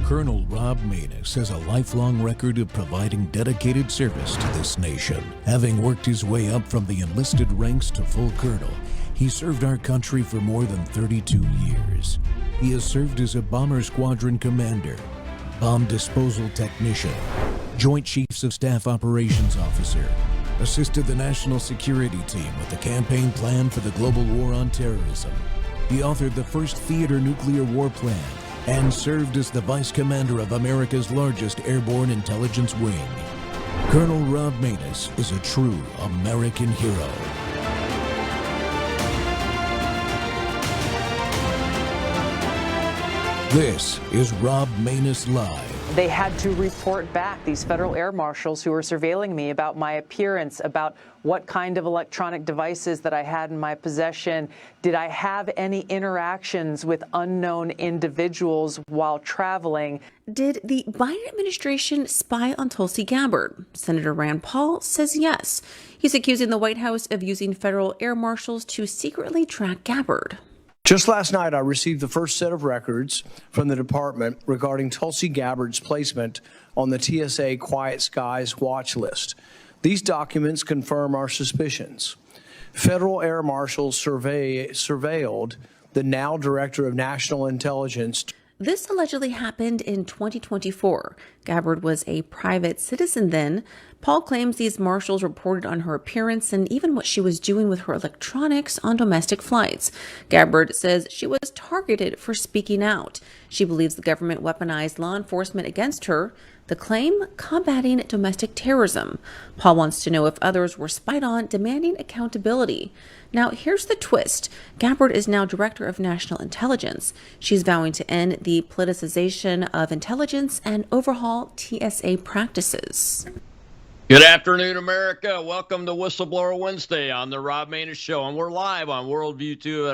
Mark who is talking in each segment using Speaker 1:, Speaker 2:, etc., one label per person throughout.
Speaker 1: Colonel Rob Maness has a lifelong record of providing dedicated service to this nation. Having worked his way up from the enlisted ranks to full colonel, he served our country for more than 32 years. He has served as a bomber squadron commander, bomb disposal technician, Joint Chiefs of Staff Operations Officer, assisted the National Security Team with the campaign plan for the global war on terrorism. He authored the first theater nuclear war plan and served as the Vice Commander of America's largest airborne intelligence wing. Colonel Rob Maness is a true American hero. This is Rob Maness Live.
Speaker 2: They had to report back, these federal air marshals who were surveilling me, about my appearance, about what kind of electronic devices that I had in my possession. Did I have any interactions with unknown individuals while traveling?
Speaker 3: Did the Biden administration spy on Tulsi Gabbard? Senator Rand Paul says yes. He's accusing the White House of using federal air marshals to secretly track Gabbard.
Speaker 4: Just last night, I received the first set of records from the department regarding Tulsi Gabbard's placement on the TSA Quiet Skies watch list. These documents confirm our suspicions. Federal Air Marshals surveilled the now Director of National Intelligence.
Speaker 3: This allegedly happened in 2024. Gabbard was a private citizen then. Paul claims these marshals reported on her appearance and even what she was doing with her electronics on domestic flights. Gabbard says she was targeted for speaking out. She believes the government weaponized law enforcement against her. The claim, combating domestic terrorism. Paul wants to know if others were spied on, demanding accountability. Now, here's the twist. Gabbard is now Director of National Intelligence. She's vowing to end the politicization of intelligence and overhaul TSA practices.
Speaker 5: Good afternoon, America. Welcome to Whistleblower Wednesday on the Rob Maness Show. And we're live on Worldview 2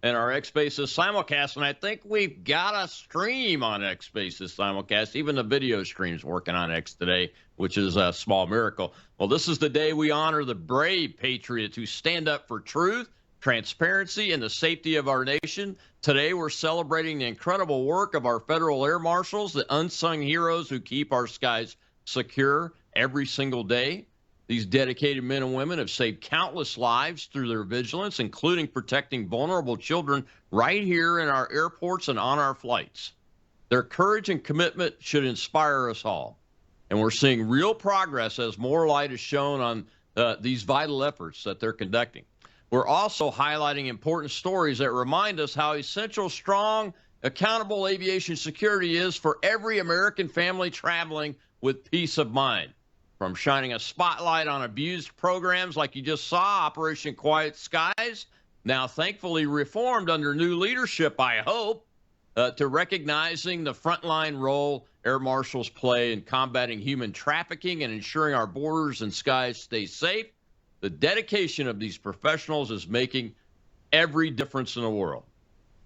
Speaker 5: and our X Spaces simulcast. And I think we've got a stream on X Spaces simulcast. Even the video stream's working on X today, which is a small miracle. Well, this is the day we honor the brave patriots who stand up for truth, transparency, and the safety of our nation. Today, we're celebrating the incredible work of our federal air marshals, the unsung heroes who keep our skies secure every single day. These dedicated men and women have saved countless lives through their vigilance, including protecting vulnerable children right here in our airports and on our flights. Their courage and commitment should inspire us all. And we're seeing real progress as more light is shown on these vital efforts that they're conducting. We're also highlighting important stories that remind us how essential, strong, accountable aviation security is for every American family traveling with peace of mind. From shining a spotlight on abused programs like you just saw, Operation Quiet Skies, now thankfully reformed under new leadership, I hope, to recognizing the frontline role air marshals play in combating human trafficking and ensuring our borders and skies stay safe. The dedication of these professionals is making every difference in the world.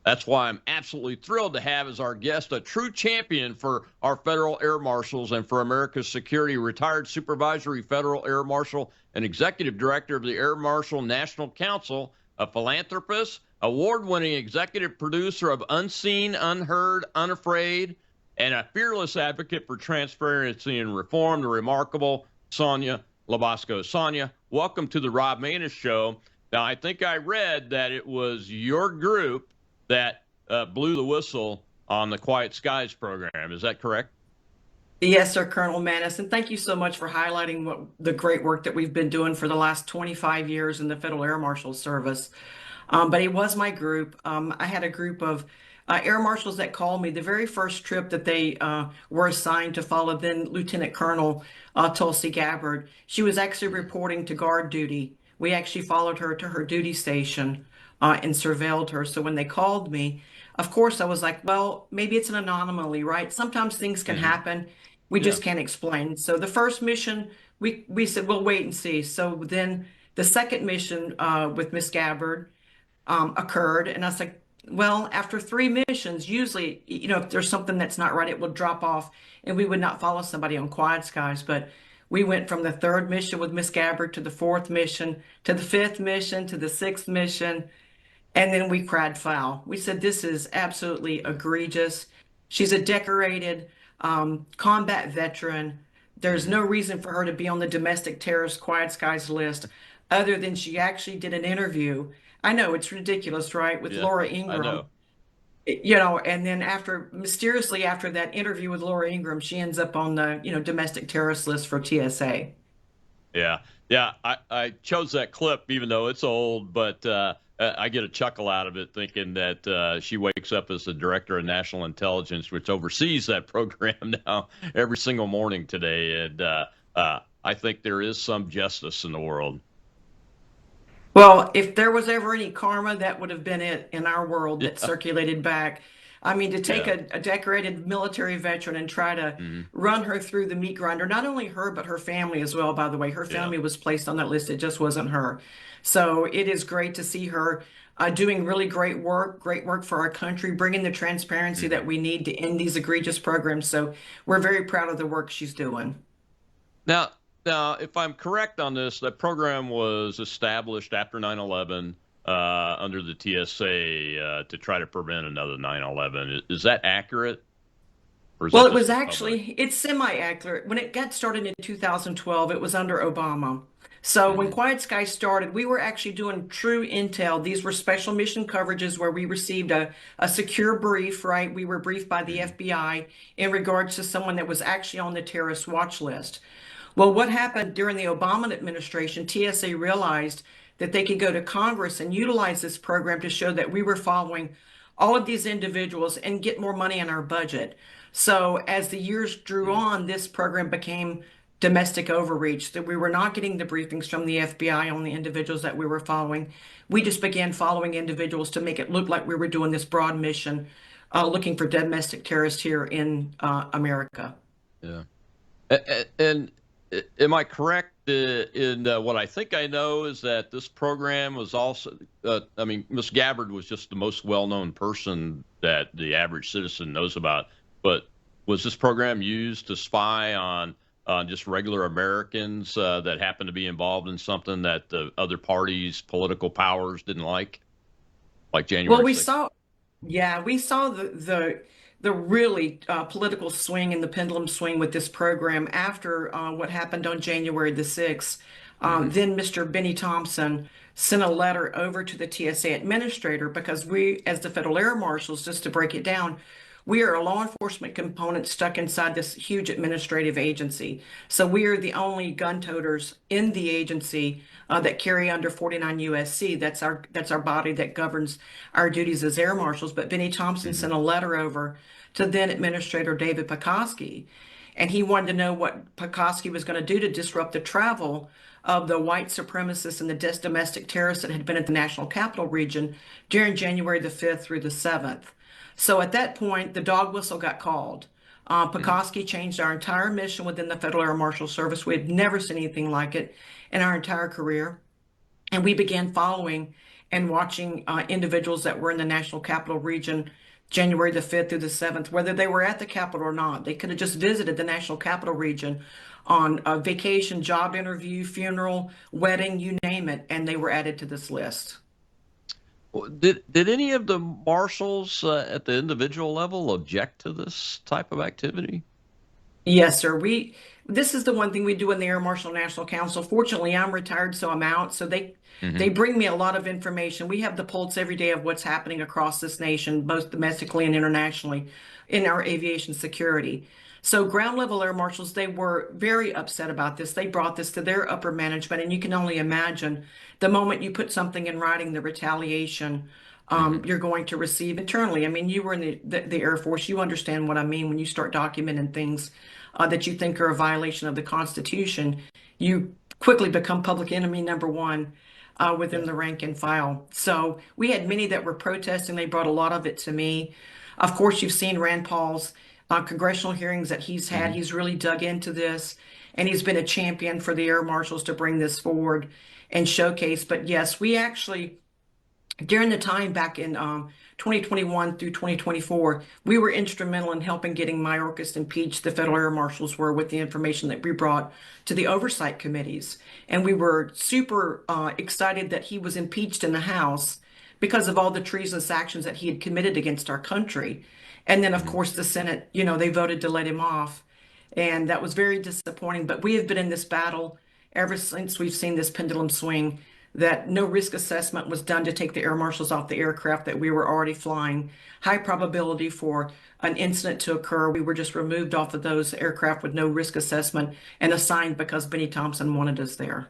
Speaker 5: That's why I'm absolutely thrilled to have as our guest a true champion for our federal air marshals and for America's security, retired Supervisory Federal Air Marshal and Executive Director of the Air Marshal National Council, a philanthropist, award-winning executive producer of Unseen, Unheard, Unafraid, and a fearless advocate for transparency and reform, the remarkable Sonya LaBosco. Sonya, welcome to the Rob Maness Show. Now, I think I read that it was your group that blew the whistle on the Quiet Skies program. Is that correct?
Speaker 6: Yes, sir, Colonel Maness. And thank you so much for highlighting the great work that we've been doing for the last 25 years in the Federal Air Marshal Service. But it was my group. I had a group of air marshals that called me the very first trip that they were assigned to follow then Lieutenant Colonel Tulsi Gabbard. She was actually reporting to guard duty. We actually followed her to her duty station and surveilled her. So when they called me, of course, I was like, well, maybe it's an anomaly, right? Sometimes things can happen. We just can't explain. So the first mission, we said, we'll wait and see. So then the second mission with Miss Gabbard occurred. And I was like, well, after 3 missions, usually, you know, if there's something that's not right, it will drop off and we would not follow somebody on Quiet Skies. But we went from the 3rd mission with Miss Gabbard to the 4th mission, to the 5th mission, to the 6th mission. And then we cried foul. We said, this is absolutely egregious. She's a decorated combat veteran. There's no reason for her to be on the domestic terrorist quiet skies list other than she actually did an interview. I know it's ridiculous, right? With
Speaker 5: Yeah,
Speaker 6: Laura
Speaker 5: I
Speaker 6: Ingraham,
Speaker 5: know.
Speaker 6: and then mysteriously after that interview with Laura Ingraham, she ends up on the, domestic terrorist list for TSA.
Speaker 5: Yeah, yeah. I chose that clip even though it's old, but I get a chuckle out of it thinking that she wakes up as the director of national intelligence, which oversees that program now every single morning today, and I think there is some justice in the world.
Speaker 6: Well, if there was ever any karma, that would have been it in our world that
Speaker 5: Yeah,
Speaker 6: circulated back. I mean, to take
Speaker 5: yeah.
Speaker 6: a decorated military veteran and try to
Speaker 5: Hmm.
Speaker 6: run her through the meat grinder, not only her, but her family as well, by the way. Her
Speaker 5: Yeah.
Speaker 6: family was placed on that list. It just wasn't her. So it is great to see her doing really great work for our country, bringing the transparency
Speaker 5: Hmm.
Speaker 6: that we need to end these egregious programs. So we're very proud of the work she's doing.
Speaker 5: Now, if I'm correct on this, that program was established after 9/11 under the TSA to try to prevent another 9/11. Is that accurate, or is
Speaker 6: Well,
Speaker 5: that
Speaker 6: it was
Speaker 5: just the public?
Speaker 6: actually, it's semi-accurate. When it got started in 2012, it was under Obama. So when
Speaker 5: Hmm.
Speaker 6: Quiet Sky started, we were actually doing true intel. These were special mission coverages where we received a secure brief, right? We were briefed by the
Speaker 5: Hmm.
Speaker 6: FBI in regards to someone that was actually on the terrorist watch list. Well, what happened during the Obama administration, TSA realized that they could go to Congress and utilize this program to show that we were following all of these individuals and get more money in our budget. So as the years drew
Speaker 5: Hmm.
Speaker 6: on, this program became domestic overreach, that we were not getting the briefings from the FBI on the individuals that we were following. We just began following individuals to make it look like we were doing this broad mission, looking for domestic terrorists here in America.
Speaker 5: Yeah. And am I correct in what I think I know is that this program was also, I mean, Miss Gabbard was just the most well-known person that the average citizen knows about, but was this program used to spy on just regular Americans that happened to be involved in something that the other parties' political powers didn't like
Speaker 6: Well,
Speaker 5: January
Speaker 6: we
Speaker 5: 6th?
Speaker 6: saw, yeah, we saw the really political swing and the pendulum swing with this program after what happened on January the 6th.
Speaker 5: Hmm.
Speaker 6: Then Mr. Benny Thompson sent a letter over to the TSA administrator because we, as the Federal Air Marshals, just to break it down, we are a law enforcement component stuck inside this huge administrative agency. So we are the only gun toters in the agency that carry under 49 USC. That's our body that governs our duties as air marshals. But Benny Thompson
Speaker 5: Hmm.
Speaker 6: sent a letter over to then Administrator David Pekoske, and he wanted to know what Pekoske was going to do to disrupt the travel of the white supremacists and the domestic terrorists that had been at the National Capital Region during January the 5th through the 7th. So at that point, the dog whistle got called.
Speaker 5: Hmm.
Speaker 6: Pekoske changed our entire mission within the Federal Air Marshal Service. We had never seen anything like it in our entire career. And we began following and watching individuals that were in the National Capital Region January the 5th through the 7th, whether they were at the Capitol or not. They could have just visited the National Capital Region on a vacation, job interview, funeral, wedding, you name it, and they were added to this list.
Speaker 5: Did any of the marshals at the individual level object to this type of activity?
Speaker 6: Yes, sir. This is the one thing we do in the Air Marshal National Council. Fortunately, I'm retired, so I'm out. So they
Speaker 5: Hmm.
Speaker 6: bring me a lot of information. We have the pulse every day of what's happening across this nation, both domestically and internationally, in our aviation security. So ground level air marshals, they were very upset about this. They brought this to their upper management, and you can only imagine the moment you put something in writing, the retaliation
Speaker 5: Hmm.
Speaker 6: you're going to receive internally. I mean, you were in the Air Force. You understand what I mean when you start documenting things that you think are a violation of the Constitution. You quickly become public enemy number one within
Speaker 5: Yeah.
Speaker 6: the rank and file. So we had many that were protesting. They brought a lot of it to me. Of course, you've seen Rand Paul's congressional hearings that he's had.
Speaker 5: Hmm.
Speaker 6: He's really dug into this, and he's been a champion for the air marshals to bring this forward and showcase. But yes, we actually during the time back in 2021 through 2024, we were instrumental in helping getting Mayorkas impeached. The federal air marshals were with the information that we brought to the oversight committees. And we were super excited that he was impeached in the House because of all the treasonous actions that he had committed against our country. And then, of course, the Senate, they voted to let him off. And that was very disappointing. But we have been in this battle ever since we've seen this pendulum swing, that no risk assessment was done to take the air marshals off the aircraft that we were already flying. High probability for an incident to occur. We were just removed off of those aircraft with no risk assessment and assigned because Benny Thompson wanted us there.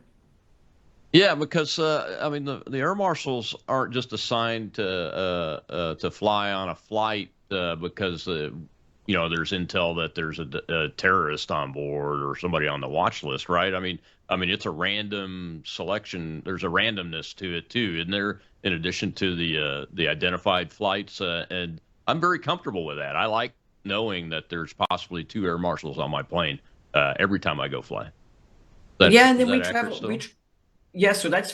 Speaker 5: Yeah, because I mean the air marshals aren't just assigned to fly on a flight because there's intel that there's a terrorist on board or somebody on the watch list, right? I mean it's a random selection. There's a randomness to it too, isn't there? In addition to the identified flights, and I'm very comfortable with that. I like knowing that there's possibly 2 air marshals on my plane every time I go fly.
Speaker 6: Yeah, and then we travel. Yes, sir. That's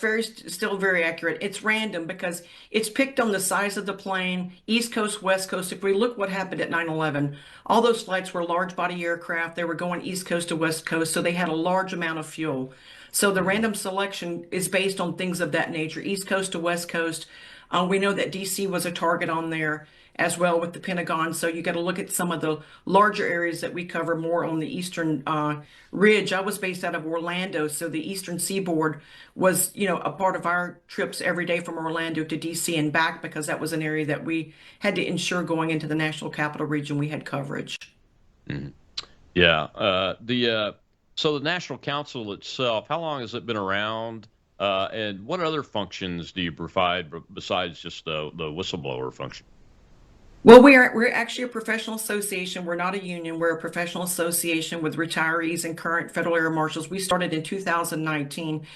Speaker 6: still very accurate. It's random because it's picked on the size of the plane, East Coast, West Coast. If we look what happened at 9/11, all those flights were large body aircraft. They were going East Coast to West Coast, so they had a large amount of fuel. So the random selection is based on things of that nature, East Coast to West Coast. We know that DC was a target on there as well with the Pentagon. So you got to look at some of the larger areas that we cover more on the eastern ridge. I was based out of Orlando, so the eastern seaboard was, a part of our trips every day from Orlando to DC and back, because that was an area that we had to ensure going into the National Capital Region we had coverage.
Speaker 5: Mm-hmm. Yeah. So the National Council itself, how long has it been around? And what other functions do you provide besides just the whistleblower function?
Speaker 6: Well, we're actually a professional association. We're not a union. We're a professional association with retirees and current Federal Air Marshals. We started in 2019.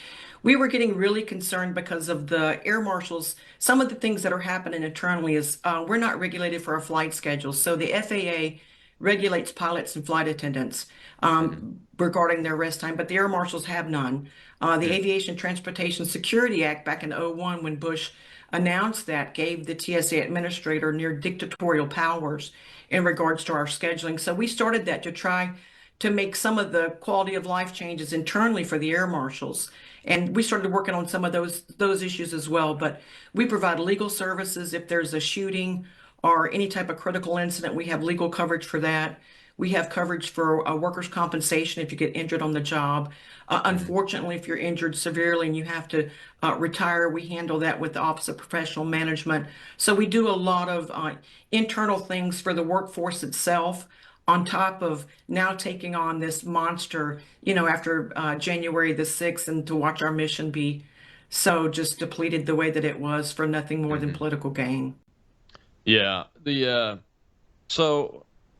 Speaker 6: We were getting really concerned because of the Air Marshals. Some of the things that are happening internally is we're not regulated for our flight schedules. So the FAA regulates pilots and flight attendants regarding their rest time, but the Air Marshals have none. The Aviation Transportation Security Act back in 2001, when Bush announced that, gave the TSA administrator near dictatorial powers in regards to our scheduling. So we started that to try to make some of the quality of life changes internally for the air marshals. And we started working on some of those issues as well. But we provide legal services if there's a shooting or any type of critical incident. We have legal coverage for that. We have coverage for workers' compensation if you get injured on the job. Unfortunately, if you're injured severely and you have to retire, we handle that with the Office of Professional Management. So we do a lot of internal things for the workforce itself, on top of now taking on this monster, after January the 6th, and to watch our mission be so just depleted the way that it was for nothing more than political gain.
Speaker 5: Yeah.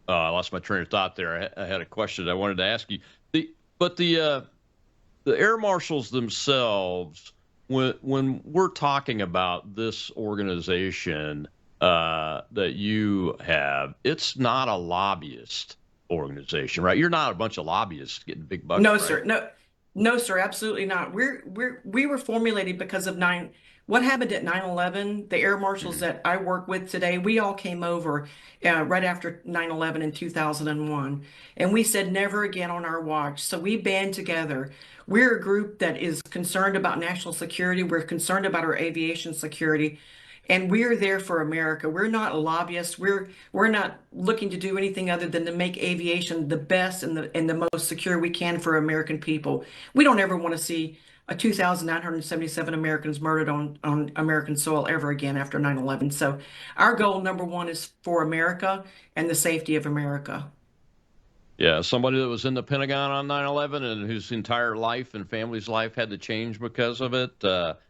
Speaker 5: I lost my train of thought there. I had a question I wanted to ask you. The air marshals themselves, when we're talking about this organization that you have, it's not a lobbyist organization, right? You're not a bunch of lobbyists getting big bucks.
Speaker 6: No,
Speaker 5: right?
Speaker 6: sir. No, sir. Absolutely not. We were formulated because of what happened at 9/11. The air marshals that I work with today, we all came over right after 9/11 in 2001. And we said never again on our watch. So we band together. We're a group that is concerned about national security. We're concerned about our aviation security. And we're there for America. We're not lobbyists. We're not looking to do anything other than to make aviation the best and the most secure we can for American people. We don't ever want to see 2,977 Americans murdered on American soil ever again after 9/11. So our goal, number one, is for America and the safety of America.
Speaker 5: Yeah, somebody that was in the Pentagon on 9/11 and whose entire life and family's life had to change because of it,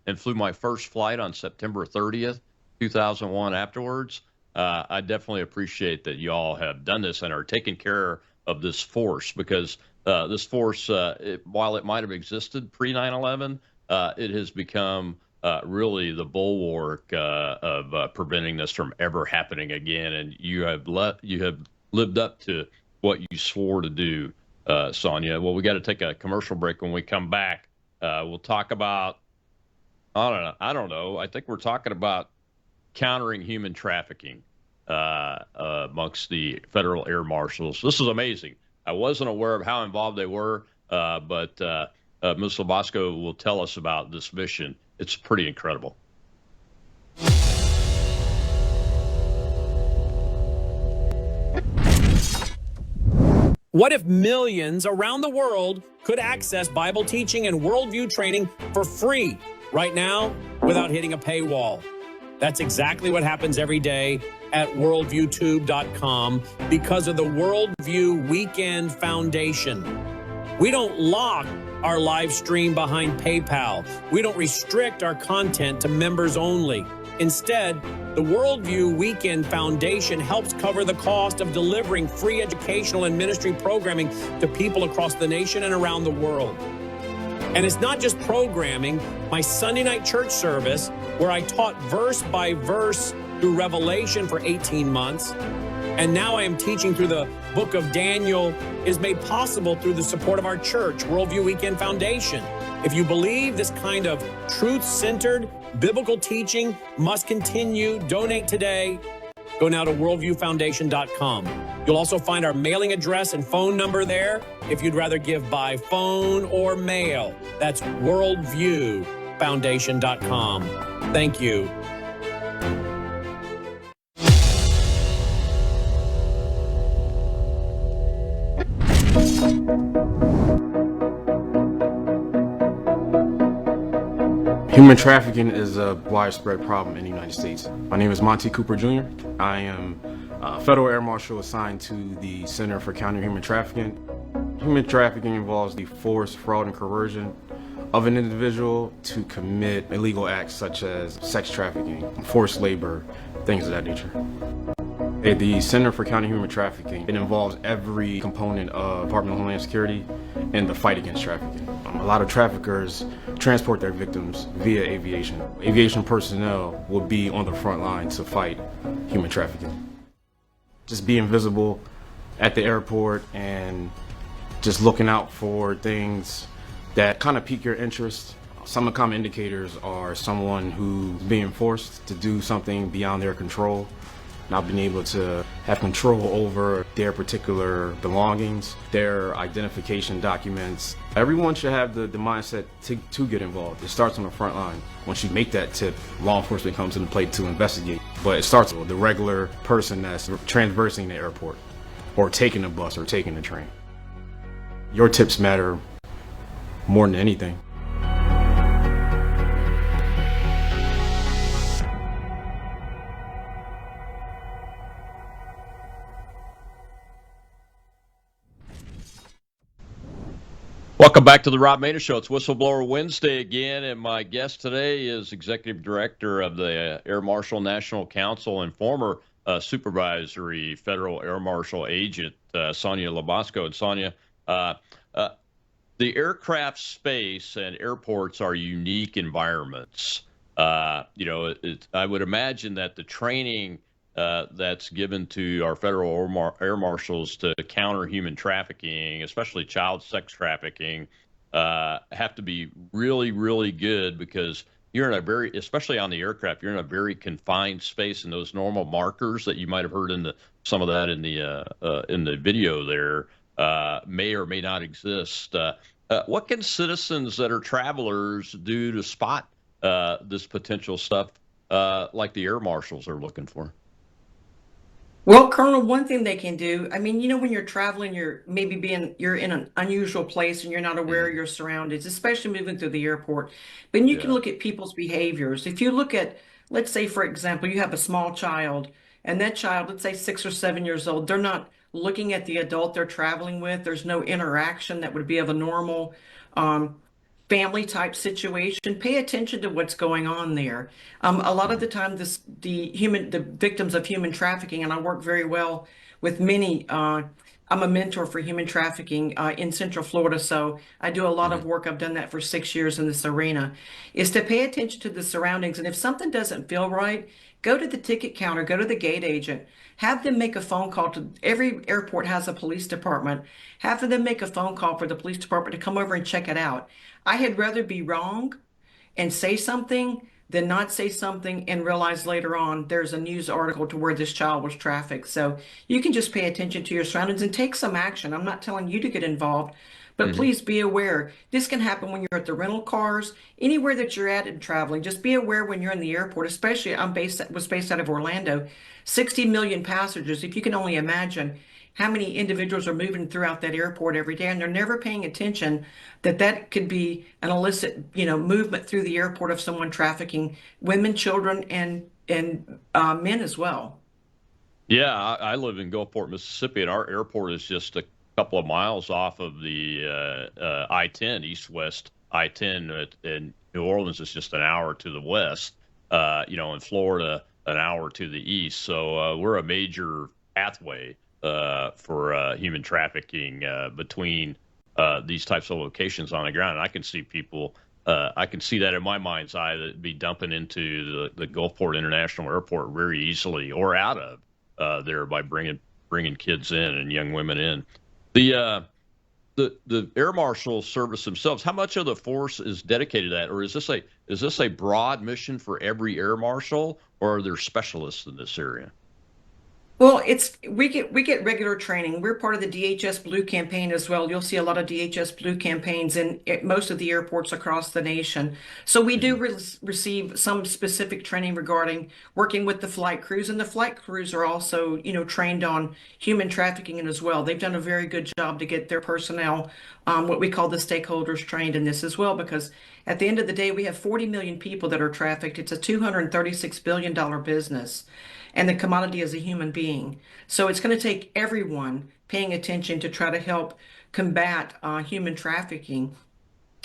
Speaker 5: and flew my first flight on September 30th, 2001 afterwards. I definitely appreciate that you all have done this and are taking care of this force, because this force, while it might have existed pre-9/11, it has become really the bulwark of preventing this from ever happening again. And you have lived up to what you swore to do, Sonya. Well, we got to take a commercial break. When we come back, we'll talk about, I don't know. I think we're talking about countering human trafficking amongst the Federal Air Marshals. This is amazing. I wasn't aware of how involved they were, but Ms. LaBosco will tell us about this mission. It's pretty incredible.
Speaker 7: What if millions around the world could access Bible teaching and worldview training for free right now without hitting a paywall? That's exactly what happens every day at worldviewtube.com because of the Worldview Weekend Foundation. We don't lock our live stream behind PayPal. We don't restrict our content to members only. Instead, the Worldview Weekend Foundation helps cover the cost of delivering free educational and ministry programming to people across the nation and around the world. And it's not just programming. My Sunday night church service, where I taught verse by verse through Revelation for 18 months, and now I am teaching through the book of Daniel, is made possible through the support of our church, Worldview Weekend Foundation. If you believe this kind of truth-centered biblical teaching must continue, donate today. Go now to worldviewfoundation.com. You'll also find our mailing address and phone number there if you'd rather give by phone or mail. That's worldviewfoundation.com. Thank you.
Speaker 8: Human trafficking is a widespread problem in the United States. My name is Monty Cooper Jr. I am a Federal Air Marshal assigned to the Center for Countering Human Trafficking. Human trafficking involves the force, fraud, and coercion of an individual to commit illegal acts such as sex trafficking, forced labor, things of that nature. At the Center for Countering Human Trafficking, it involves every component of Department of Homeland Security in the fight against trafficking. A lot of traffickers transport their victims via aviation. Aviation personnel will be on the front line to fight human trafficking. Just being visible at the airport and just looking out for things that kind of pique your interest. Some common indicators are someone who's being forced to do something beyond their control, not being able to have control over their particular belongings, their identification documents. Everyone should have the mindset to get involved. It starts on the front line. Once you make that tip, law enforcement comes into play to investigate. But it starts with the regular person that's transversing the airport or taking a bus or taking a train. Your tips matter more than anything.
Speaker 5: Welcome back to the Rob Maness Show. It's Whistleblower Wednesday again, and my guest today is Executive Director of the Air Marshal National Council and former Supervisory Federal Air Marshal agent, Sonya LaBosco. And Sonya, the aircraft space and airports are unique environments. I would imagine that the training that's given to our federal air marshals to counter human trafficking, especially child sex trafficking, have to be really, really good because you're in especially on the aircraft, you're in a very confined space, and those normal markers that you might have heard some of that in the video there may or may not exist. What can citizens that are travelers do to spot this potential stuff like the air marshals are looking for?
Speaker 6: Well, Colonel, one thing they can do, when you're traveling, you're in an unusual place and you're not aware of your surroundings, especially moving through the airport. But you can look at people's behaviors. If you look at, let's say, for example, you have a small child, and that child, let's say 6 or 7 years old, they're not looking at the adult they're traveling with. There's no interaction that would be of a normal family type situation. Pay attention to what's going on there. A lot of the time, the victims of human trafficking, and I work very well with many. I'm a mentor for human trafficking in Central Florida, so I do a lot of work. I've done that for 6 years in this arena. Is to pay attention to the surroundings, and if something doesn't feel right, go to the ticket counter, go to the gate agent, have them make a phone call to every airport has a police department. Have them make a phone call for the police department to come over and check it out. I had rather be wrong and say something than not say something and realize later on there's a news article to where this child was trafficked. So you can just pay attention to your surroundings and take some action. I'm not telling you to get involved, but please be aware. This can happen when you're at the rental cars, anywhere that you're at and traveling. Just be aware when you're in the airport, especially was based out of Orlando, 60 million passengers. If you can only imagine, how many individuals are moving throughout that airport every day, and they're never paying attention that that could be an illicit, movement through the airport of someone trafficking women, children, and men as well.
Speaker 5: Yeah, I live in Gulfport, Mississippi, and our airport is just a couple of miles off of the I-10, east-west I-10. In New Orleans, it's just an hour to the west. In Florida, an hour to the east. So we're a major pathway for human trafficking between these types of locations on the ground. And I can see people. I can see that in my mind's eye that'd be dumping into the Gulfport International Airport very easily, or out of there by bringing kids in and young women in. The Air Marshal Service themselves, how much of the force is dedicated to that, or is this a broad mission for every Air Marshal, or are there specialists in this area?
Speaker 6: Well, we get regular training. We're part of the DHS Blue campaign as well. You'll see a lot of DHS Blue campaigns at most of the airports across the nation. So we do receive some specific training regarding working with the flight crews, and the flight crews are also, trained on human trafficking as well. They've done a very good job to get their personnel, what we call the stakeholders, trained in this as well, because at the end of the day, we have 40 million people that are trafficked. It's a $236 billion business. And the commodity is a human being. So it's going to take everyone paying attention to try to help combat human trafficking.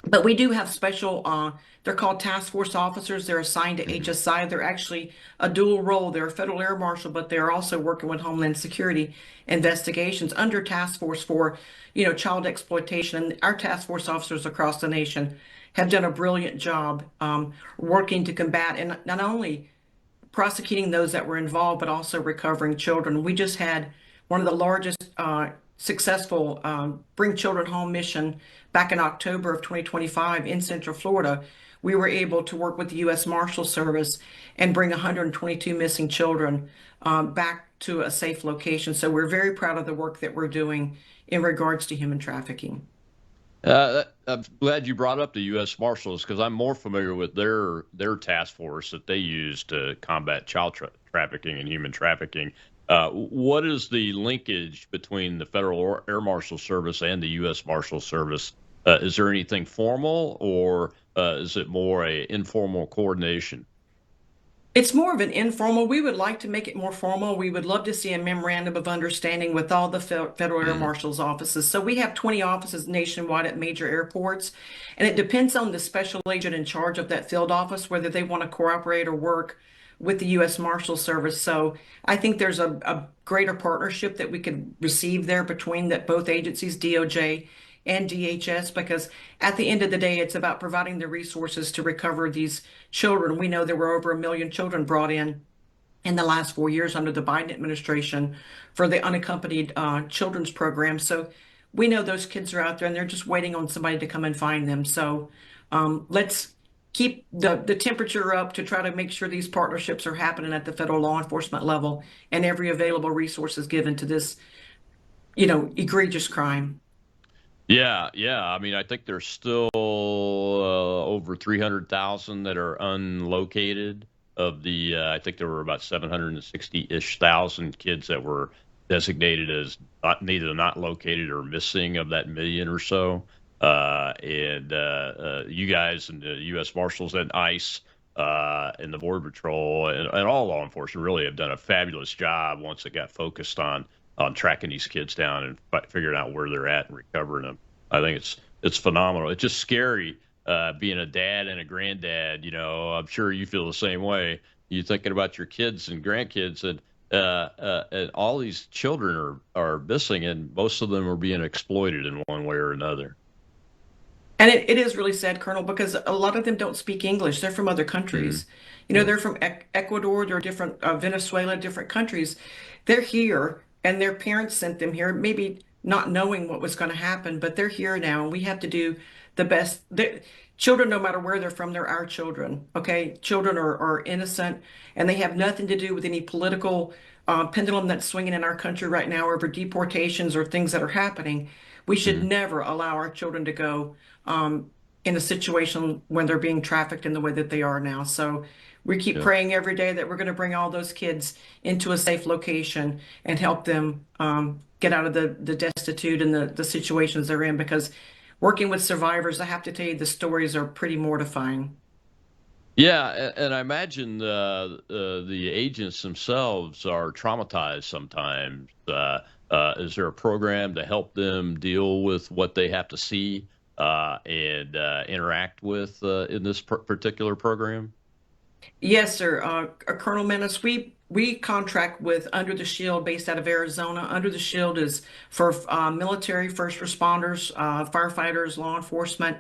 Speaker 6: But we do have special, they're called task force officers. They're assigned to HSI. They're actually a dual role. They're a Federal Air Marshal, but they're also working with Homeland Security investigations under task force for, child exploitation. And our task force officers across the nation have done a brilliant job working to combat, and not only prosecuting those that were involved, but also recovering children. We just had one of the largest successful Bring Children Home mission back in October of 2025 in Central Florida. We were able to work with the U.S. Marshal Service and bring 122 missing children back to a safe location. So we're very proud of the work that we're doing in regards to human trafficking.
Speaker 5: I'm glad you brought up the U.S. Marshals, because I'm more familiar with their task force that they use to combat child trafficking and human trafficking. What is the linkage between the Federal Air Marshal Service and the U.S. Marshal Service? Is there anything formal, or is it more a informal coordination?
Speaker 6: It's more of an informal. We would like to make it more formal. We would love to see a memorandum of understanding with all the Federal Air Marshal's offices. So we have 20 offices nationwide at major airports, and it depends on the special agent in charge of that field office, whether they want to cooperate or work with the U.S. Marshal Service. So I think there's a greater partnership that we could receive there between both agencies, DOJ and DHS, because at the end of the day, it's about providing the resources to recover these children. We know there were over 1 million children brought in the last 4 years under the Biden administration for the unaccompanied children's program. So we know those kids are out there, and they're just waiting on somebody to come and find them. So let's keep the temperature up to try to make sure these partnerships are happening at the federal law enforcement level, and every available resource is given to this, egregious crime.
Speaker 5: Yeah. I mean, I think there's still over 300,000 that are unlocated. Of the, I think there were about 760-ish thousand kids that were designated as neither not located or missing of that million or so. And you guys and the U.S. Marshals and ICE and the Border Patrol and all law enforcement really have done a fabulous job once it got focused on tracking these kids down and figuring out where they're at and recovering them. I think it's phenomenal. It's just scary being a dad and a granddad. I'm sure you feel the same way. You're thinking about your kids and grandkids, and all these children are missing, and most of them are being exploited in one way or another.
Speaker 6: And it is really sad, Colonel, because a lot of them don't speak English. They're from other countries. They're from Ecuador, they're different, Venezuela, different countries. They're here, and their parents sent them here, maybe not knowing what was going to happen, but they're here now, and we have to do the best. Children, no matter where they're from, they're our children, okay? Children are innocent, and they have nothing to do with any political pendulum that's swinging in our country right now over deportations or things that are happening. We should never allow our children to go in a situation when they're being trafficked in the way that they are now. So We keep praying every day that we're going to bring all those kids into a safe location and help them get out of the destitute and the situations they're in, because working with survivors, I have to tell you, the stories are pretty mortifying.
Speaker 5: Yeah, and I imagine the agents themselves are traumatized sometimes. Is there a program to help them deal with what they have to see and interact with in this particular program?
Speaker 6: Yes, sir. Colonel Maness, we contract with Under the Shield based out of Arizona. Under the Shield is for military, first responders, firefighters, law enforcement,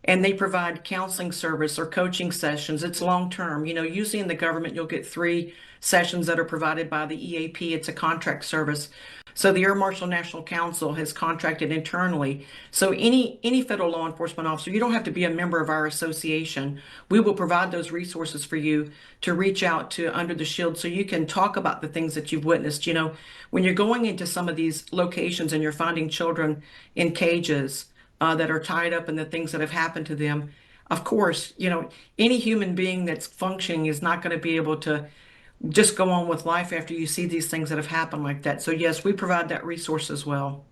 Speaker 6: and they provide counseling service or coaching sessions. It's long term. You know, usually in the government, you'll get 3 sessions that are provided by the EAP. It's a contract service. So the Air Marshal National Council has contracted internally. So any federal law enforcement officer, you don't have to be a member of our association. We will provide those resources for you to reach out to Under the Shield so you can talk about the things that you've witnessed. You know, when you're going into some of these locations and you're finding children in cages that are tied up and the things that have happened to them, of course, you know, any human being that's functioning is not going to be able to just go on with life after you see these things that have happened like that. So yes, we provide that resource as well.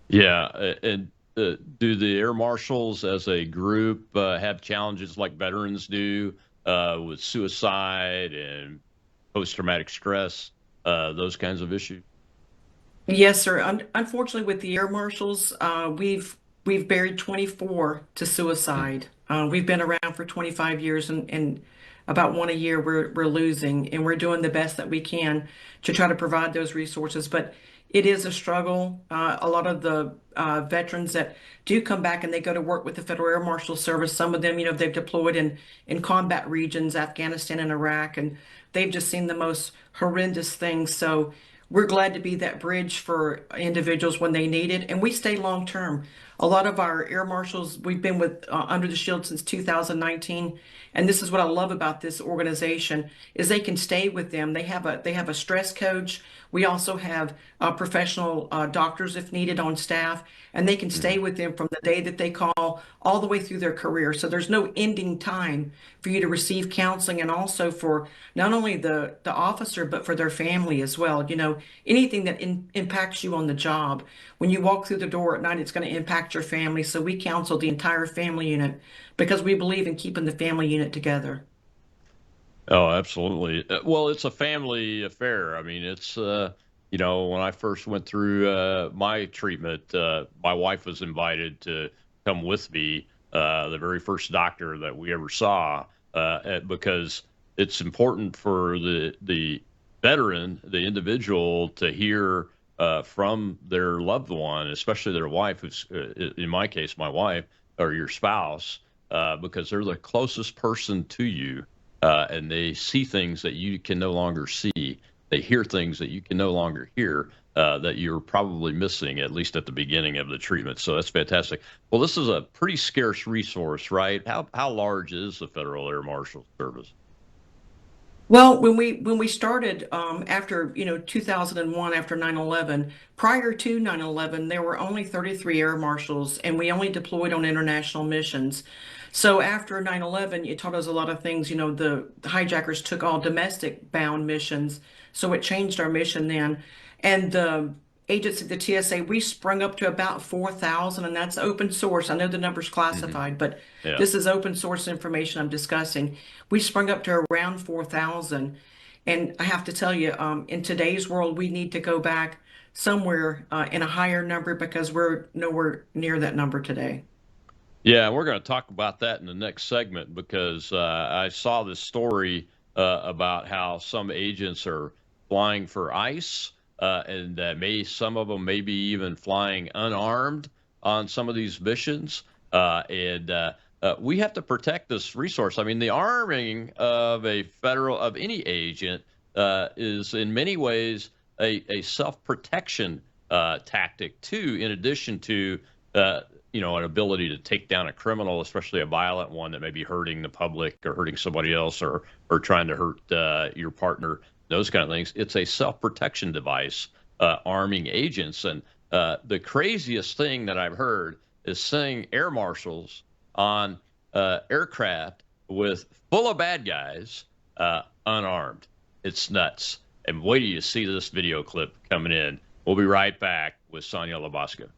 Speaker 5: Yeah, and do the air marshals as a group have challenges like veterans do with suicide and post-traumatic stress, those kinds of issues?
Speaker 6: Yes, sir. Unfortunately, with the air marshals, we've buried 24 to suicide. We've been around for 25 years, and about 1 a year we're losing, and we're doing the best that we can to try to provide those resources. But it is a struggle. A lot of the veterans that do come back and they go to work with the Federal Air Marshal Service, some of them, you know, they've deployed in combat regions, Afghanistan and Iraq, and they've just seen the most horrendous things. So we're glad to be that bridge for individuals when they need it, and we stay long term. A lot of our air marshals, we've been with Under the Shield since 2019, and this is what I love about this organization is they can stay with them. They have a stress coach. We also have professional doctors if needed on staff, and they can stay with them from the day that they call all the way through their career. So there's no ending time for you to receive counseling, and also for not only the officer but for their family as well. You know, anything that impacts you on the job, when you walk through the door at night, it's going to impact your family. So we counsel the entire family unit because we believe in keeping the family unit together.
Speaker 5: Oh, absolutely. Well, it's a family affair. I mean, it's, you know, when I first went through my treatment, my wife was invited to come with me, the very first doctor that we ever saw, because it's important for the veteran, the individual, to hear from their loved one, especially their wife, who's, in my case, my wife, or your spouse, because they're the closest person to you. And they see things that you can no longer see. They hear things that you can no longer hear, that you're probably missing, at least at the beginning of the treatment. So that's fantastic. Well, this is a pretty scarce resource, right? How large is the Federal Air Marshal Service?
Speaker 6: Well, when we started after 2001, after 9/11, prior to 9/11, there were only 33 air marshals, and we only deployed on international missions. So after 9/11, it taught us a lot of things. You know, the hijackers took all domestic bound missions, so it changed our mission then. And the agents at the TSA, we sprung up to about 4,000, and that's open source. I know the number's classified, but
Speaker 5: Yeah.
Speaker 6: this is open source information I'm discussing. We sprung up to around 4,000. And I have to tell you, in today's world, we need to go back somewhere in a higher number because we're nowhere near that number today.
Speaker 5: Yeah, we're going to talk about that in the next segment because I saw this story about how some agents are flying for ICE, and some of them may be even flying unarmed on some of these missions. And we have to protect this resource. I mean, the arming of any agent is in many ways a self-protection tactic too, in addition to an ability to take down a criminal, especially a violent one that may be hurting the public or hurting somebody else or trying to hurt your partner, those kind of things. It's a self-protection device, arming agents. And the craziest thing that I've heard is seeing air marshals on aircraft full of bad guys unarmed. It's nuts. And wait till you see this video clip coming in. We'll be right back with Sonya LaBosco.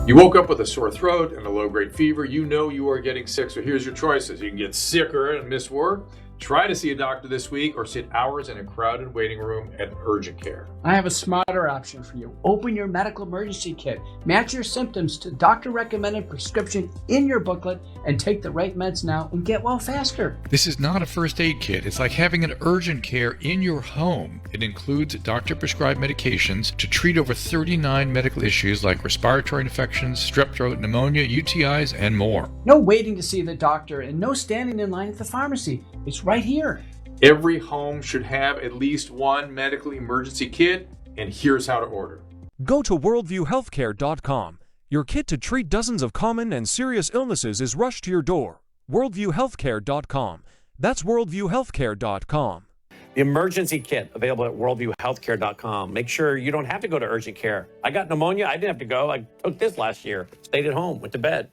Speaker 9: You woke up with a sore throat and a low-grade fever. You know you are getting sick, so here's your choices. You can get sicker and miss work, try to see a doctor this week, or sit hours in a crowded waiting room at urgent care.
Speaker 10: I have a smarter option for you. Open your medical emergency kit. Match your symptoms to doctor-recommended prescription in your booklet and take the right meds now and get well faster.
Speaker 11: This is not a first aid kit. It's like having an urgent care in your home. It includes doctor-prescribed medications to treat over 39 medical issues like respiratory infections, strep throat, pneumonia, UTIs, and more.
Speaker 10: No waiting to see the doctor and no standing in line at the pharmacy. It's right here.
Speaker 9: Every home should have at least one medical emergency kit, and here's how to order.
Speaker 12: Go to worldviewhealthcare.com. Your kit to treat dozens of common and serious illnesses is rushed to your door. worldviewhealthcare.com. That's worldviewhealthcare.com.
Speaker 7: The emergency kit available at worldviewhealthcare.com. Make sure you don't have to go to urgent care. I got pneumonia. I didn't have to go. I took this last year. Stayed at home, went to bed.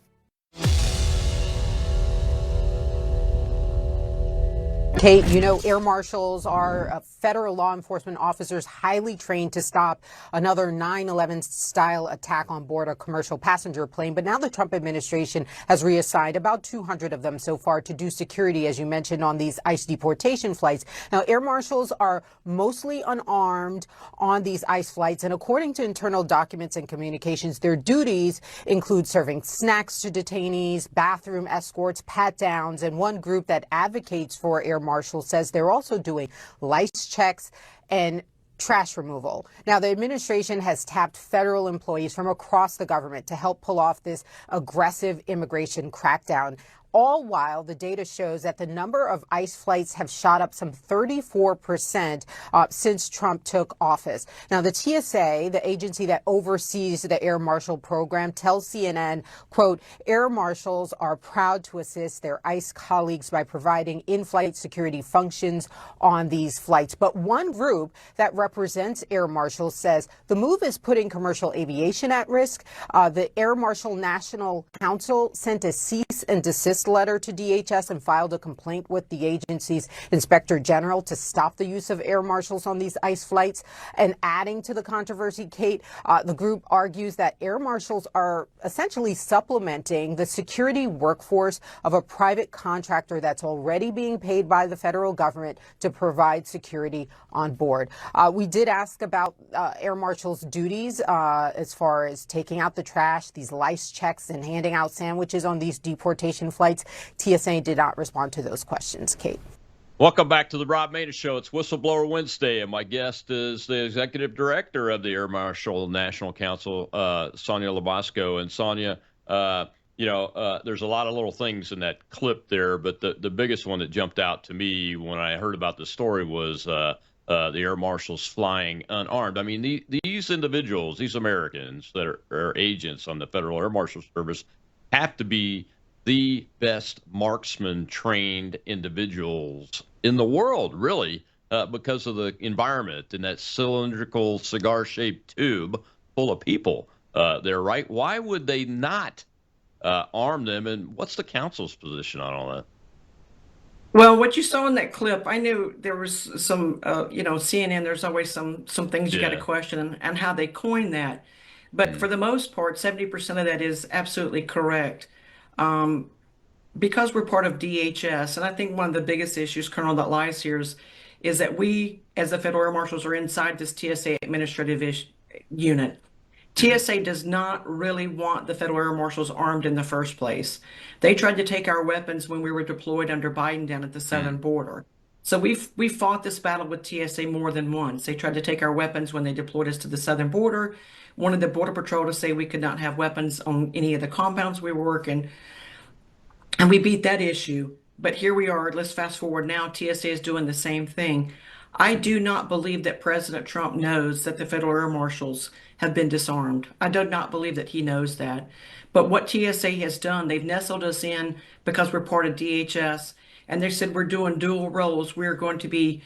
Speaker 13: Kate, you know, air marshals are federal law enforcement officers highly trained to stop another 9/11 style attack on board a commercial passenger plane. But now the Trump administration has reassigned about 200 of them so far to do security, as you mentioned, on these ICE deportation flights. Now, air marshals are mostly unarmed on these ICE flights. And according to internal documents and communications, their duties include serving snacks to detainees, bathroom escorts, pat downs, and one group that advocates for air marshal says they're also doing lice checks and trash removal. Now, the administration has tapped federal employees from across the government to help pull off this aggressive immigration crackdown. All while the data shows that the number of ICE flights have shot up some 34% since Trump took office. Now, the TSA, the agency that oversees the Air Marshal program, tells CNN, quote, air marshals are proud to assist their ICE colleagues by providing in-flight security functions on these flights. But one group that represents air marshals says the move is putting commercial aviation at risk. The Air Marshal National Council sent a cease and desist letter to DHS and filed a complaint with the agency's inspector general to stop the use of air marshals on these ICE flights. And adding to the controversy, Kate, the group argues that air marshals are essentially supplementing the security workforce of a private contractor that's already being paid by the federal government to provide security on board. We did ask about air marshals' duties as far as taking out the trash, these lice checks, and handing out sandwiches on these deportation flights. TSA did not respond to those questions. Kate.
Speaker 5: Welcome back to the Rob Maness Show. It's Whistleblower Wednesday, and my guest is the executive director of the Air Marshal National Council, Sonya LaBosco. And Sonya, there's a lot of little things in that clip there, but the biggest one that jumped out to me when I heard about the story was the Air Marshals flying unarmed. I mean, these individuals, these Americans that are agents on the Federal Air Marshal Service, have to be the best marksman trained individuals in the world, really, because of the environment and that cylindrical cigar shaped tube full of people there, right? Why would they not arm them? And what's the council's position on all that?
Speaker 6: Well, what you saw in that clip, I knew there was some, CNN, there's always some things you got to question and how they coined that. But for the most part, 70% of that is absolutely correct. Because we're part of DHS, and I think one of the biggest issues, Colonel, that lies here is that we, as the Federal Air Marshals, are inside this TSA administrative unit. TSA does not really want the Federal Air Marshals armed in the first place. They tried to take our weapons when we were deployed under Biden down at the southern border. So we fought this battle with TSA more than once. They tried to take our weapons when they deployed us to the southern border, wanted the Border Patrol to say we could not have weapons on any of the compounds we were working. And we beat that issue. But here we are. Let's fast forward now. TSA is doing the same thing. I do not believe that President Trump knows that the Federal Air Marshals have been disarmed. I do not believe that he knows that. But what TSA has done, they've nestled us in because we're part of DHS. And they said we're doing dual roles. We're going to be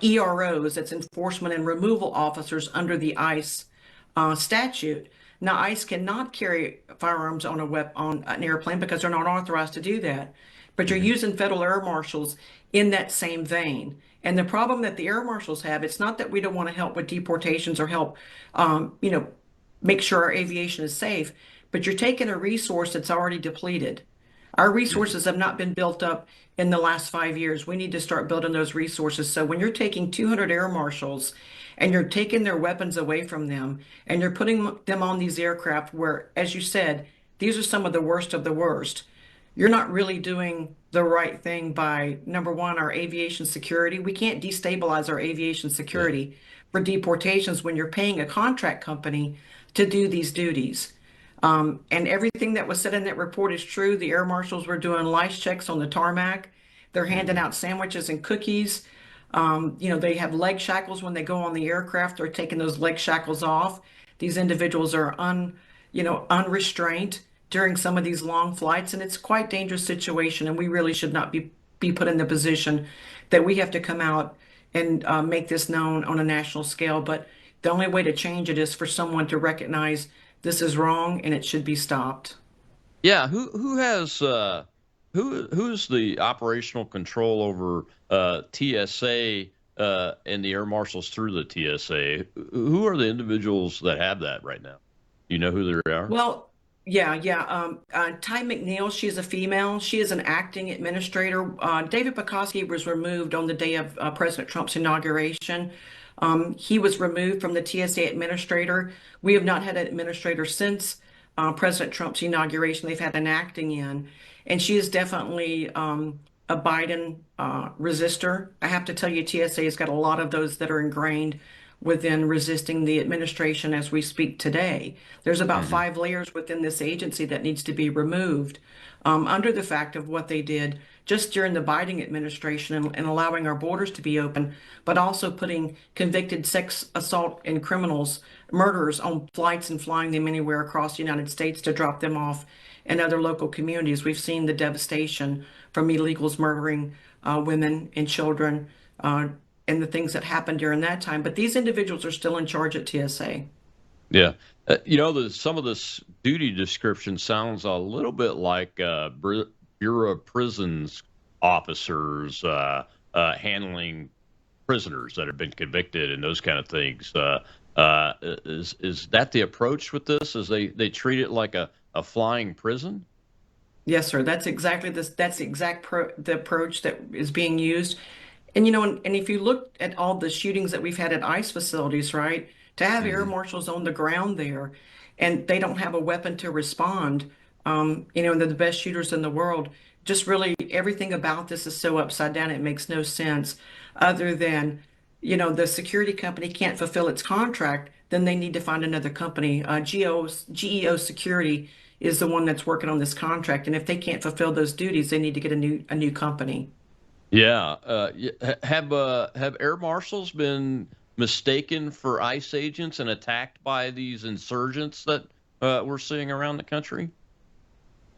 Speaker 6: EROs, that's enforcement and removal officers under the ICE statute. Now, ICE cannot carry firearms on on an airplane because they're not authorized to do that. But you're using federal air marshals in that same vein. And the problem that the air marshals have, it's not that we don't want to help with deportations or help, make sure our aviation is safe, but you're taking a resource that's already depleted. Our resources have not been built up in the last 5 years. We need to start building those resources. So when you're taking 200 air marshals and you're taking their weapons away from them and you're putting them on these aircraft where, as you said, these are some of the worst of the worst, you're not really doing the right thing by, number one, our aviation security. We can't destabilize our aviation security for deportations when you're paying a contract company to do these duties. And everything that was said in that report is true. The air marshals were doing lice checks on the tarmac. They're handing out sandwiches and cookies. They have leg shackles when they go on the aircraft. They're taking those leg shackles off. These individuals are unrestrained during some of these long flights, and it's quite a dangerous situation. And we really should not be put in the position that we have to come out and make this known on a national scale. But the only way to change it is for someone to recognize this is wrong and it should be stopped.
Speaker 5: Yeah, who's the operational control over TSA and the air marshals through the TSA? Who are the individuals that have that right now? Do you know who they are?
Speaker 6: Well, yeah. Ty McNeil, she's a female. She is an acting administrator. David Pekoski was removed on the day of President Trump's inauguration. He was removed from the TSA administrator. We have not had an administrator since President Trump's inauguration. They've had an acting in, and she is definitely a Biden resistor. I have to tell you, TSA has got a lot of those that are ingrained within resisting the administration as we speak today. There's about 5 layers within this agency that needs to be removed under the fact of what they did just during the Biden administration and allowing our borders to be open, but also putting convicted sex assault and murderers on flights and flying them anywhere across the United States to drop them off in other local communities. We've seen the devastation from illegals murdering women and children and the things that happened during that time. But these individuals are still in charge at TSA.
Speaker 5: Yeah. Some of this duty description sounds a little bit like Bureau of Prisons officers handling prisoners that have been convicted and those kind of things. Is that the approach with this? Is they treat it like a flying prison?
Speaker 6: Yes, sir. That's exactly this. That's the approach that is being used. And and if you look at all the shootings that we've had at ICE facilities, right, to have air marshals on the ground there, and they don't have a weapon to respond, they're the best shooters in the world. Just really everything about this is so upside down. It makes no sense other than, the security company can't fulfill its contract, then they need to find another company. GEO Security is the one that's working on this contract. And if they can't fulfill those duties, they need to get a new company.
Speaker 5: Yeah. Have air marshals been mistaken for ICE agents and attacked by these insurgents that we're seeing around the country?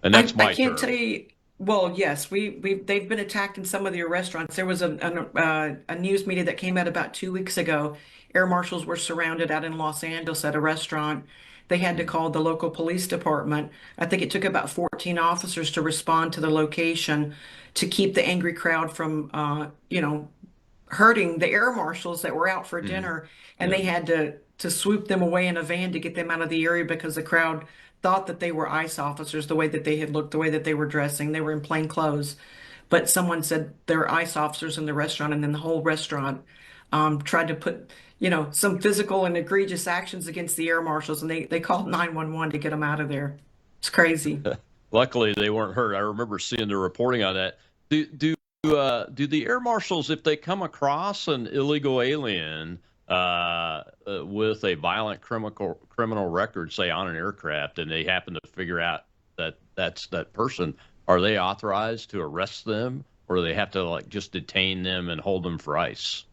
Speaker 5: And that's
Speaker 6: I can't tell you. Well, yes, they've been attacked in some of the restaurants. There was a news media that came out about 2 weeks ago. Air marshals were surrounded out in Los Angeles at a restaurant. They had to call the local police department. I think it took about 14 officers to respond to the location to keep the angry crowd from, hurting the air marshals that were out for dinner. And they had to swoop them away in a van to get them out of the area because the crowd thought that they were ICE officers, the way that they had looked, the way that they were dressing. They were in plain clothes. But someone said they're ICE officers in the restaurant, and then the whole restaurant tried to put, some physical and egregious actions against the air marshals, and they called 911 to get them out of there. It's crazy.
Speaker 5: Luckily, they weren't hurt. I remember seeing the reporting on that. Do the air marshals, if they come across an illegal alien with a violent criminal record, say on an aircraft, and they happen to figure out that that's that person, are they authorized to arrest them, or do they have to just detain them and hold them for ICE?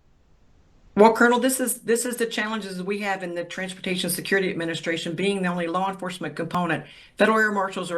Speaker 6: Well, Colonel, this is the challenges we have in the Transportation Security Administration, being the only law enforcement component. Federal Air Marshals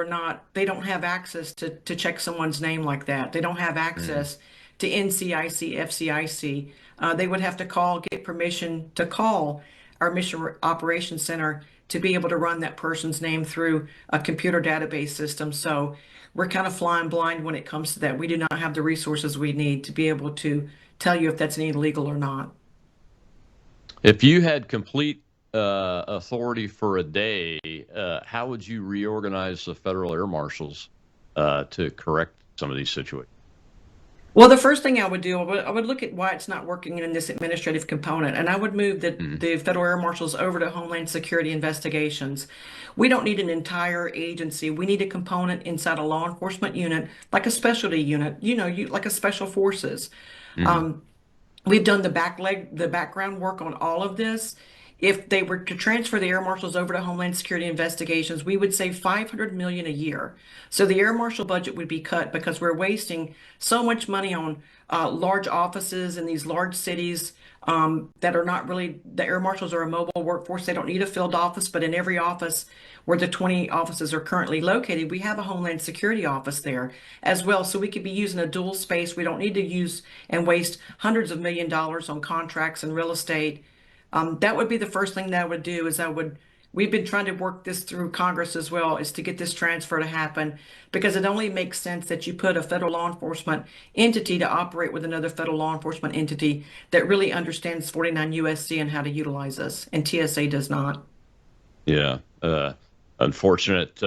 Speaker 6: they don't have access to check someone's name like that. They don't have access to NCIC, FCIC. They would have to get permission to call our Mission Operations Center to be able to run that person's name through a computer database system. So we're kind of flying blind when it comes to that. We do not have the resources we need to be able to tell you if that's illegal or not.
Speaker 5: If you had complete authority for a day, how would you reorganize the Federal Air Marshals to correct some of these situations?
Speaker 6: Well, the first thing I would do, I would look at why it's not working in this administrative component, and I would move the Federal Air Marshals over to Homeland Security investigations. We don't need an entire agency. We need a component inside a law enforcement unit, like a specialty unit, like a special forces. We've done the background work on all of this. If they were to transfer the Air Marshals over to Homeland Security investigations, we would save $500 million a year. So the Air Marshal budget would be cut because we're wasting so much money on large offices in these large cities that are not really, the Air Marshals are a mobile workforce. They don't need a field office, but in every office where the 20 offices are currently located, we have a Homeland Security office there as well. So we could be using a dual space. We don't need to use and waste hundreds of $millions on contracts and real estate. That would be the first thing that I would do is we've been trying to work this through Congress as well, is to get this transfer to happen, because it only makes sense that you put a federal law enforcement entity to operate with another federal law enforcement entity that really understands 49 USC and how to utilize us, and TSA does not.
Speaker 5: Yeah, unfortunate.